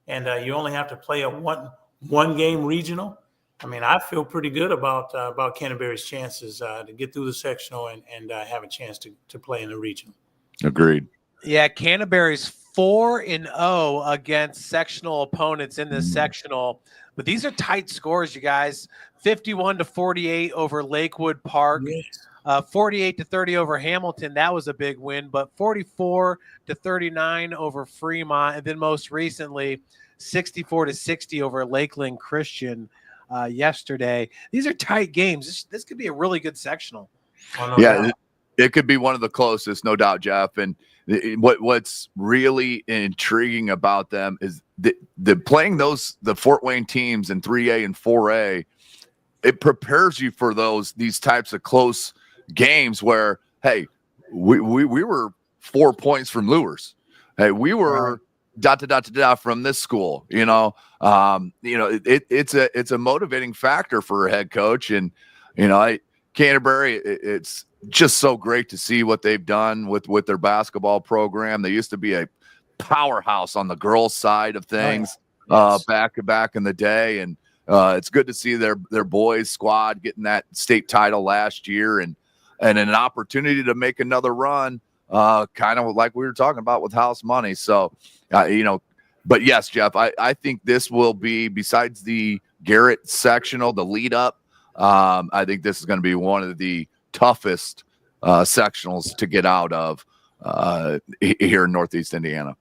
and you only have to play a one game regional. I mean, I feel pretty good about Canterbury's chances to get through the sectional and have a chance to play in the regional. Agreed. Yeah, Canterbury's 4-0 against sectional opponents in this sectional, but these are tight scores, you guys. 51-48 over Lakewood Park. Yes. 48-30 over Hamilton. That was a big win, but 44-39 over Fremont, and then most recently 64-60 over Lakeland Christian yesterday. These are tight games. This could be a really good sectional. Yeah, it could be one of the closest, no doubt, Jeff. And what's really intriguing about them is the playing the Fort Wayne teams in 3A and 4A. It prepares you for these types of close games where, hey, we were 4 points from Lures. Hey, we were from this school. It's a motivating factor for a head coach, and Canterbury. It's just so great to see what they've done with their basketball program. They used to be a powerhouse on the girls' side of things back in the day, and it's good to see their boys squad getting that state title last year and an opportunity to make another run kind of like we were talking about with house money. So, but yes, Jeff, I think this will be, besides the Garrett sectional, the lead up, I think this is going to be one of the toughest sectionals to get out of here in Northeast Indiana.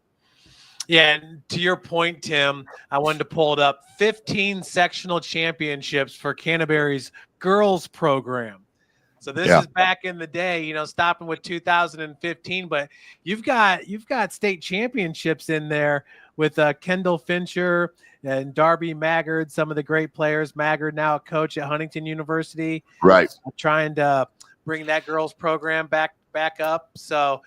Yeah, and to your point, Tim, I wanted to pull it up. 15 sectional championships for Canterbury's girls program. So this is back in the day, stopping with 2015, but you've got state championships in there with Kendall Fincher and Darby Maggard, some of the great players. Maggard now a coach at Huntington University, right? Trying to bring that girls program back up. So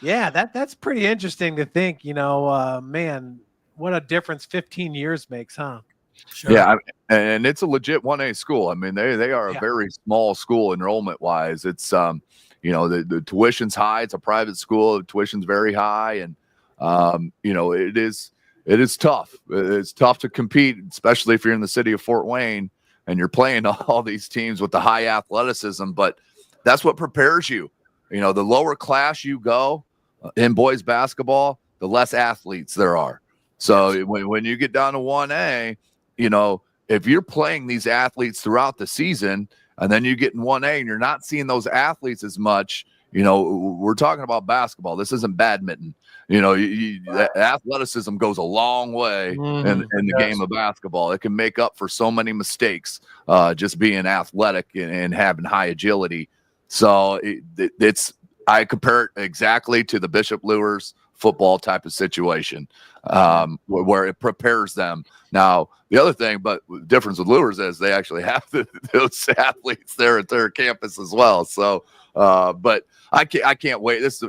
yeah, that's pretty interesting to think. Man, what a difference 15 years makes, huh? Sure. Yeah, and it's a legit 1A school. I mean, they are a very small school enrollment wise. It's the tuition's high. It's a private school. The tuition's very high, and it is tough. It's tough to compete, especially if you're in the city of Fort Wayne and you're playing all these teams with the high athleticism. But that's what prepares you. The lower class you go in boys basketball, the less athletes there are. So when you get down to 1A, if you're playing these athletes throughout the season and then you get in 1A and you're not seeing those athletes as much, we're talking about basketball. This isn't badminton. Athleticism goes a long way in the game of basketball. It can make up for so many mistakes, just being athletic and having high agility. So I compare it exactly to the Bishop Lures football type of situation, where it prepares them. Now, the other thing, but the difference with Lures is they actually have those athletes there at their campus as well. So, but I can't wait. This,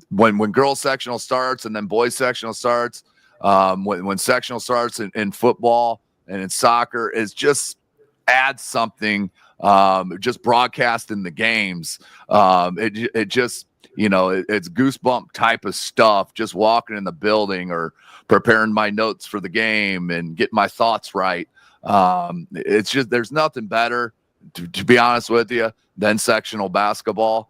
when girls sectional starts and then boys sectional starts, when sectional starts in football and in soccer, is just adds something. Just broadcasting the games. It just, it's goosebump type of stuff, just walking in the building or preparing my notes for the game and getting my thoughts right. It's just, there's nothing better, to be honest with you, than sectional basketball.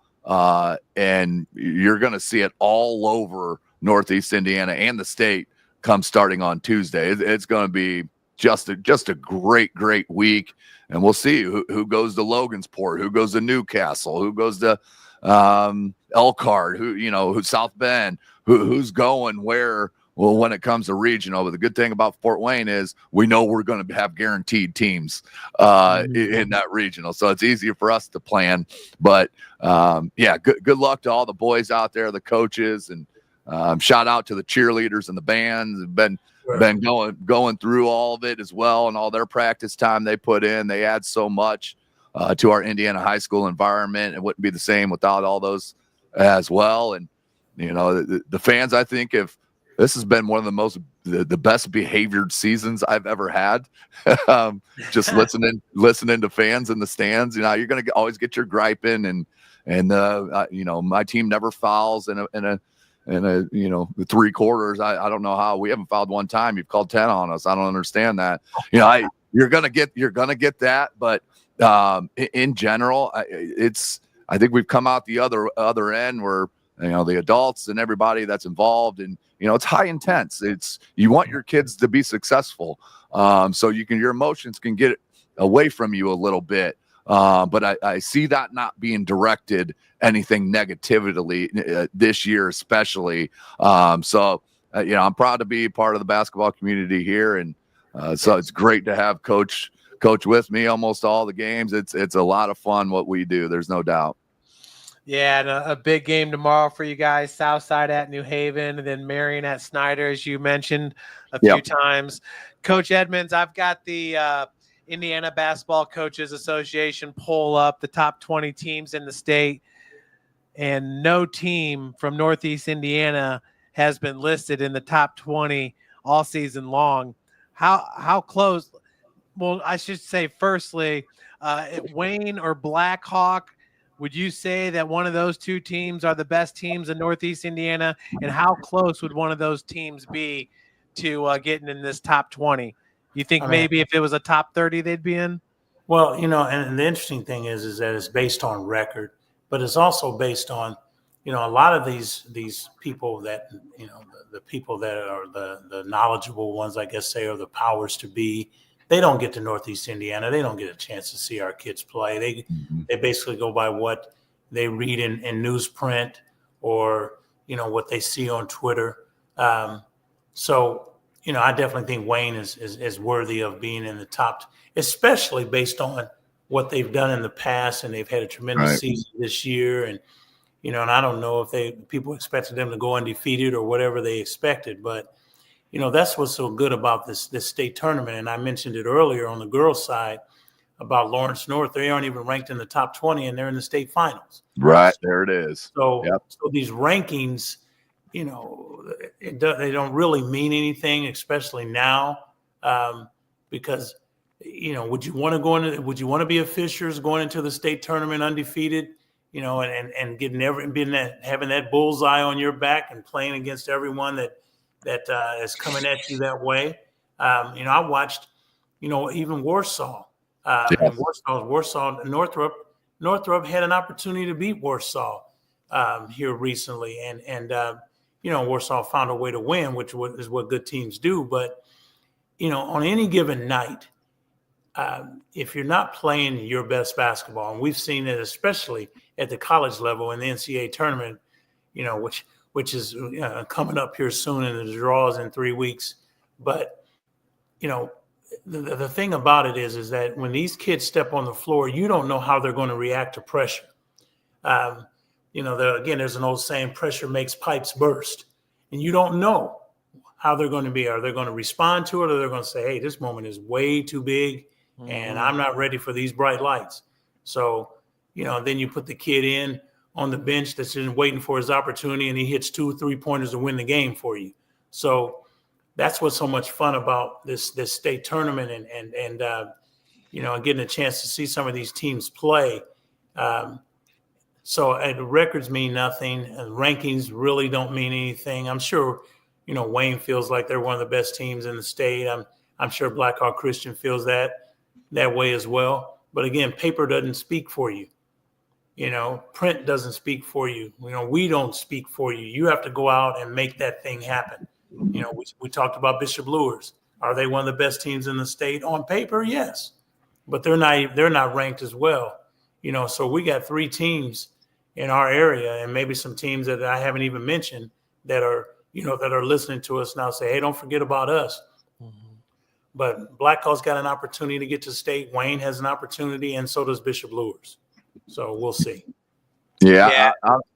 And you're going to see it all over Northeast Indiana and the state come starting on Tuesday. It's going to be just a great week. And we'll see who goes to Logansport, who goes to Newcastle, who goes to Elkhart, who South Bend, who's going where. Well, when it comes to regional, but the good thing about Fort Wayne is we know we're going to have guaranteed teams in that regional, so it's easier for us to plan. But good luck to all the boys out there, the coaches, and shout out to the cheerleaders and the bands. Have been going through all of it as well, and all their practice time they put in. They add so much to our Indiana high school environment. It wouldn't be the same without all those as well. And the fans, I think, this has been one of the best behaviored seasons I've ever had. Just listening to fans in the stands. You're going to always get your gripe in, and my team never fouls in a the 3 quarters. I don't know how we haven't fouled one time. You've called 10 on us. I don't understand that. You're gonna get that, but in general, I think we've come out the other end where the adults and everybody that's involved, and it's high intense. You want your kids to be successful, so your emotions can get away from you a little bit. But I see that not being directed anything negatively this year, especially. So I'm proud to be part of the basketball community here, and so it's great to have coach with me almost all the games. It's a lot of fun what we do. There's no doubt. Yeah, and a big game tomorrow for you guys. Southside at New Haven, and then Marion at Snyder, as you mentioned a few times. Coach Edmonds, I've got the Indiana Basketball Coaches Association poll up, the top 20 teams in the state, and no team from Northeast Indiana has been listed in the top 20 all season long. How close? Well, I should say, firstly, Wayne or Blackhawk, would you say that one of those two teams are the best teams in Northeast Indiana? And how close would one of those teams be to getting in this top 20? You think maybe if it was a top 30, they'd be in? Well, and the interesting thing is that it's based on record, but it's also based on a lot of these people that, the people that are the knowledgeable ones, I guess, say, are the powers to be. They don't get to Northeast Indiana. They don't get a chance to see our kids play. They basically go by what they read in newsprint or, what they see on Twitter. So, I definitely think Wayne is worthy of being in the top, especially based on what they've done in the past. And they've had a tremendous season this year. And, and I don't know if people expected them to go undefeated or whatever they expected, but that's what's so good about this state tournament. And I mentioned it earlier on the girls' side about Lawrence North. They aren't even ranked in the top 20, and they're in the state finals. Right, there it is. So these rankings, they don't really mean anything, especially now, because would you want to be a Fishers going into the state tournament undefeated, and having that bullseye on your back and playing against everyone that is coming at you that way. I watched, even Warsaw. Warsaw, Northrop had an opportunity to beat Warsaw here recently, and Warsaw found a way to win, which is what good teams do. But on any given night, if you're not playing your best basketball, and we've seen it especially at the college level in the NCAA tournament, which is coming up here soon, and the draws in 3 weeks. But, the thing about it is that when these kids step on the floor, you don't know how they're going to react to pressure. Again, there's an old saying, pressure makes pipes burst. And you don't know how they're going to be. Are they going to respond to it, or they're going to say, hey, this moment is way too big, and I'm not ready for these bright lights. So, then you put the kid in on the bench that's just waiting for his opportunity, and he hits 2 3-pointers to win the game for you. So that's what's so much fun about this state tournament, and getting a chance to see some of these teams play. So the records mean nothing, and rankings really don't mean anything. I'm sure, Wayne feels like they're one of the best teams in the state. I'm sure Blackhawk Christian feels that way as well. But again, paper doesn't speak for you. Print doesn't speak for you. We don't speak for you. You have to go out and make that thing happen. We talked about Bishop Lures. Are they one of the best teams in the state? On paper, yes, but they're not ranked as well. So we got 3 teams in our area, and maybe some teams that I haven't even mentioned that are listening to us now say, hey, don't forget about us. But Blackhawk's got an opportunity to get to state. Wayne has an opportunity, and so does Bishop Lures. So we'll see. Yeah.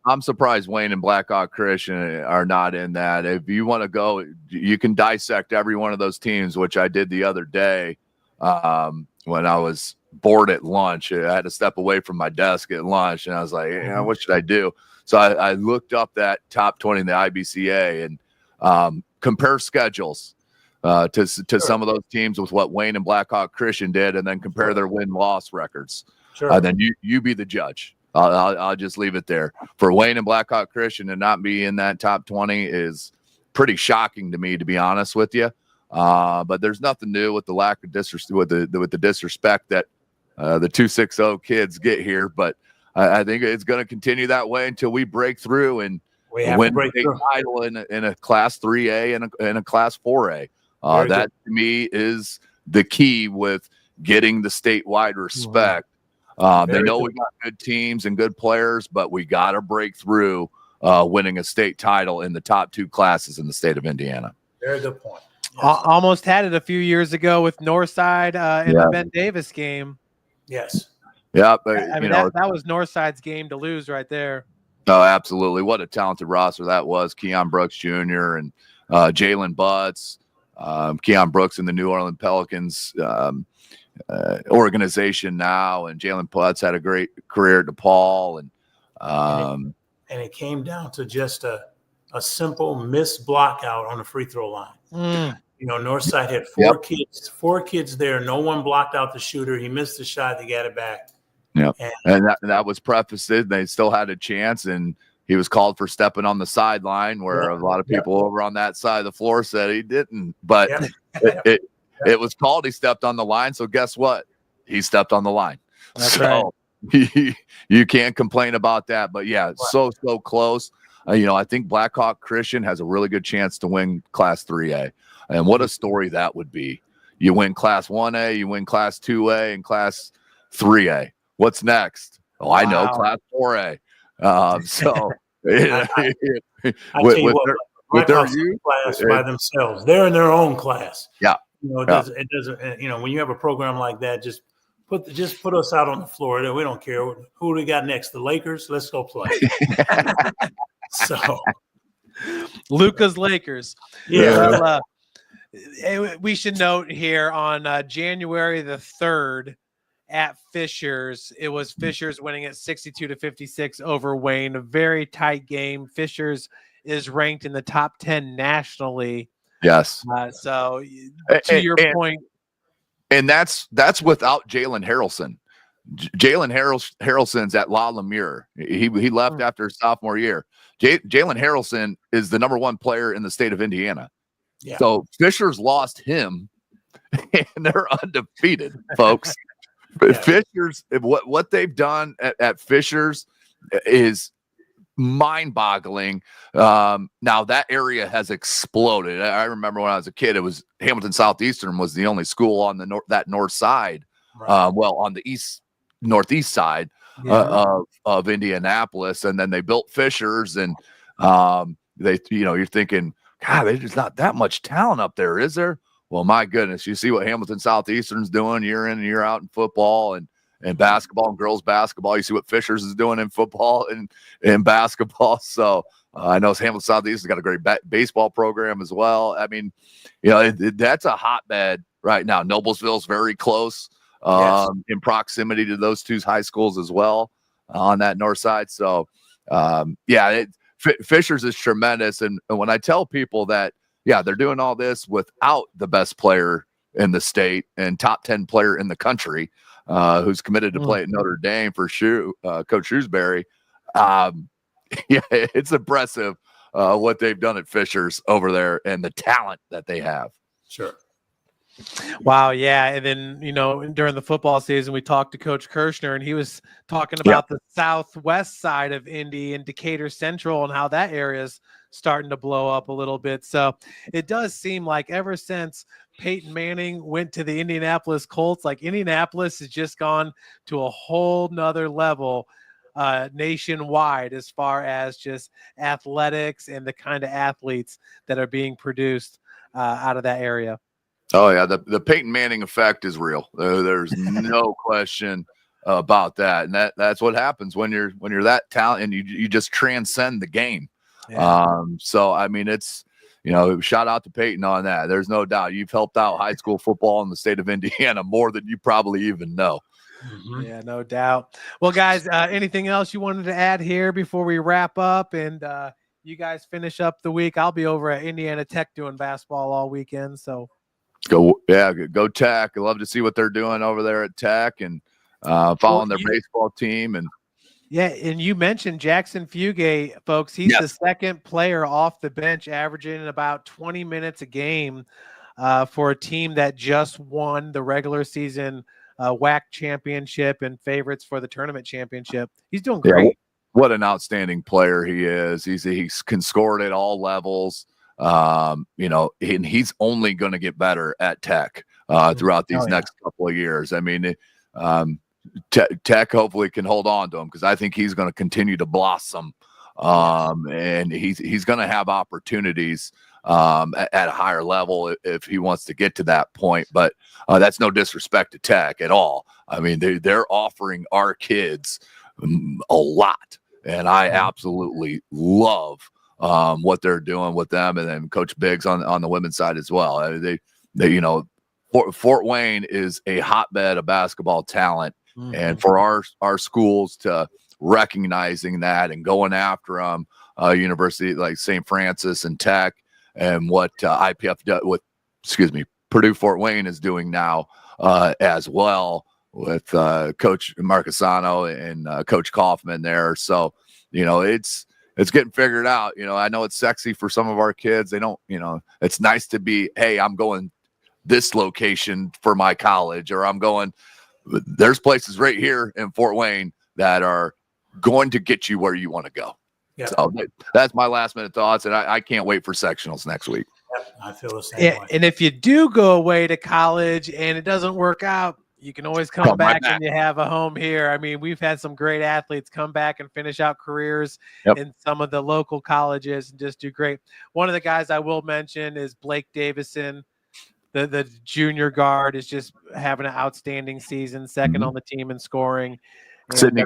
I'm surprised Wayne and Blackhawk Christian are not in that. If you want to go, you can dissect every one of those teams, which I did the other day when I was bored at lunch. I had to step away from my desk at lunch, and I was like, what should I do? So I looked up that top 20 in the IBCA and compare schedules to some of those teams with what Wayne and Blackhawk Christian did, and then compare their win-loss records. Sure. Then you be the judge. I'll just leave it there. For Wayne and Blackhawk Christian to not be in that top 20 is pretty shocking to me, to be honest with you. But there's nothing new with the lack of disrespect, with the disrespect that the 260 kids get here. But I think it's going to continue that way until we break through and win a title in a Class 3A and a Class 4A. That to me is the key with getting the statewide respect. They know we got good teams and good players, but we got to break through winning a state title in the top 2 classes in the state of Indiana. Very good point. Yes. Almost had it a few years ago with Northside in the Ben Davis game. Yes. Yeah. But, that was Northside's game to lose right there. Oh, absolutely. What a talented roster that was. Keon Brooks Jr. and Jalen Butts, Keon Brooks in the New Orleans Pelicans organization now, and Jalen Butts had a great career at DePaul, and it came down to just a simple missed block out on the free throw line. Northside had four kids there. No one blocked out the shooter. He missed the shot. They got it back. Yeah, and that was prefaced. They still had a chance, and he was called for stepping on the sideline, where a lot of people over on that side of the floor said he didn't. But it was called. He stepped on the line. So guess what? He stepped on the line. That's right. you can't complain about that. But yeah, so close. I think Blackhawk Christian has a really good chance to win Class 3A. And what a story that would be. You win Class 1A, you win Class 2A, and Class 3A. What's next? Oh, I know, Class 4A. So with their youth, class by themselves, they're in their own class. Yeah, it doesn't. When you have a program like that, just put us out on the floor. We don't care who we got next. The Lakers. Let's go play. So, Luca's Lakers. Yeah. Well, we should note here on January the 3rd at Fishers, it was Fishers winning at 62-56 over Wayne. A very tight game. Fishers is ranked in the top 10 nationally. Yes. So to your point. And that's without Jalen Harrelson. Jalen Harrelson's at La Lemure. He left after his sophomore year. Jalen Harrelson is the number 1 player in the state of Indiana. Yeah. So Fishers lost him, and they're undefeated, folks. Yeah. Fishers, what they've done at Fishers is mind-boggling. Now that area has exploded. I remember when I was a kid, it was Hamilton Southeastern was the only school on that north side. Right. On the northeast side of Indianapolis, and then they built Fishers, and you're thinking, God, there's just not that much talent up there, is there? Well, my goodness, you see what Hamilton Southeastern's doing year in and year out in football and basketball and girls basketball. You see what Fishers is doing in football and basketball. So I know Hamilton Southeastern's got a great baseball program as well. I mean, that's a hotbed right now. Noblesville's very close in proximity to those two high schools as well on that north side. So, Fishers is tremendous. And when I tell people that, they're doing all this without the best player in the state and top 10 player in the country, who's committed to play at Notre Dame for Coach Shrewsbury. It's impressive what they've done at Fishers over there and the talent that they have. Sure. Wow. Yeah. And then, during the football season, we talked to Coach Kirshner, and he was talking about the southwest side of Indy and Decatur Central and how that area is starting to blow up a little bit. So it does seem like ever since Peyton Manning went to the Indianapolis Colts, like Indianapolis has just gone to a whole nother level nationwide as far as just athletics and the kind of athletes that are being produced out of that area. Oh yeah, the Peyton Manning effect is real. There's no question about that, and that's what happens when you're that talented and you just transcend the game. Yeah. So I mean, it's shout out to Peyton on that. There's no doubt you've helped out high school football in the state of Indiana more than you probably even know. Mm-hmm. Yeah, no doubt. Well, guys, anything else you wanted to add here before we wrap up and you guys finish up the week? I'll be over at Indiana Tech doing basketball all weekend, so. Go Tech. I love to see what they're doing over there at Tech and following their baseball team. And and you mentioned Jackson Fugate, folks. He's the second player off the bench, averaging about 20 minutes a game for a team that just won the regular season WAC championship and favorites for the tournament championship. He's doing great. Yeah, what an outstanding player he is. He can score at all levels. And he's only going to get better at Tech throughout these next couple of years. I mean, Tech hopefully can hold on to him because I think he's going to continue to blossom. And he's going to have opportunities at a higher level if he wants to get to that point. But that's no disrespect to Tech at all. I mean, they're offering our kids a lot, and I absolutely love what they're doing with them, and then Coach Biggs on the women's side as well. Fort Wayne is a hotbed of basketball talent, and for our schools to recognizing that and going after them, university like St. Francis and Tech, and what Purdue Fort Wayne is doing now as well with Coach Marcasano and Coach Kaufman there. So it's getting figured out. I know it's sexy for some of our kids. They don't, it's nice to be, hey, I'm going this location for my college, or I'm going there's places right here in Fort Wayne that are going to get you where you want to go. Yep. So that's my last minute thoughts, and I can't wait for sectionals next week. Yep, I feel the same way. And if you do go away to college and it doesn't work out, you can always come back and you have a home here. I mean, we've had some great athletes come back and finish out careers in some of the local colleges and just do great. One of the guys I will mention is Blake Davison. The junior guard is just having an outstanding season, second on the team in scoring. And, Sydney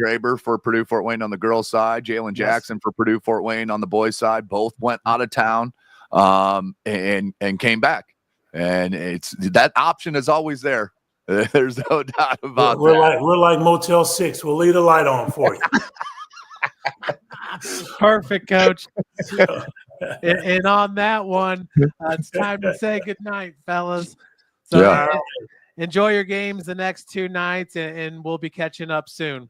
Graber for Purdue Fort Wayne on the girls' side, Jalen Jackson for Purdue Fort Wayne on the boys' side. Both went out of town and came back. And it's that option is always there. There's no doubt about that. We're like Motel 6. We'll leave the light on for you. Perfect, Coach. And on that one, it's time to say goodnight, fellas. So enjoy your games the next 2 nights, and we'll be catching up soon.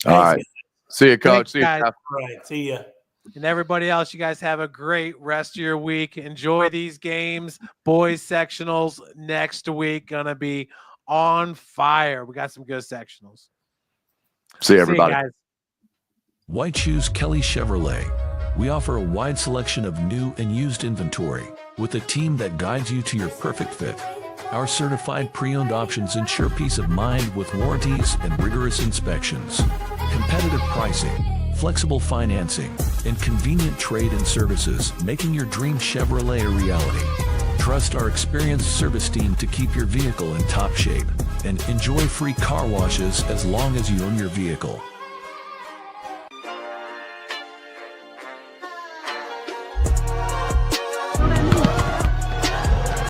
All right. See you, Coach. Thanks, see you, guys. Jeff. All right. See ya. And everybody else, you guys have a great rest of your week. Enjoy these games. Boys sectionals next week. Gonna be on fire. We got some good sectionals. See you, everybody. See you guys. White Shoes Kelly Chevrolet. We offer a wide selection of new and used inventory with a team that guides you to your perfect fit. Our certified pre-owned options ensure peace of mind with warranties and rigorous inspections. Competitive pricing, flexible financing, and convenient trade and services, making your dream Chevrolet a reality. Trust our experienced service team to keep your vehicle in top shape and enjoy free car washes as long as you own your vehicle.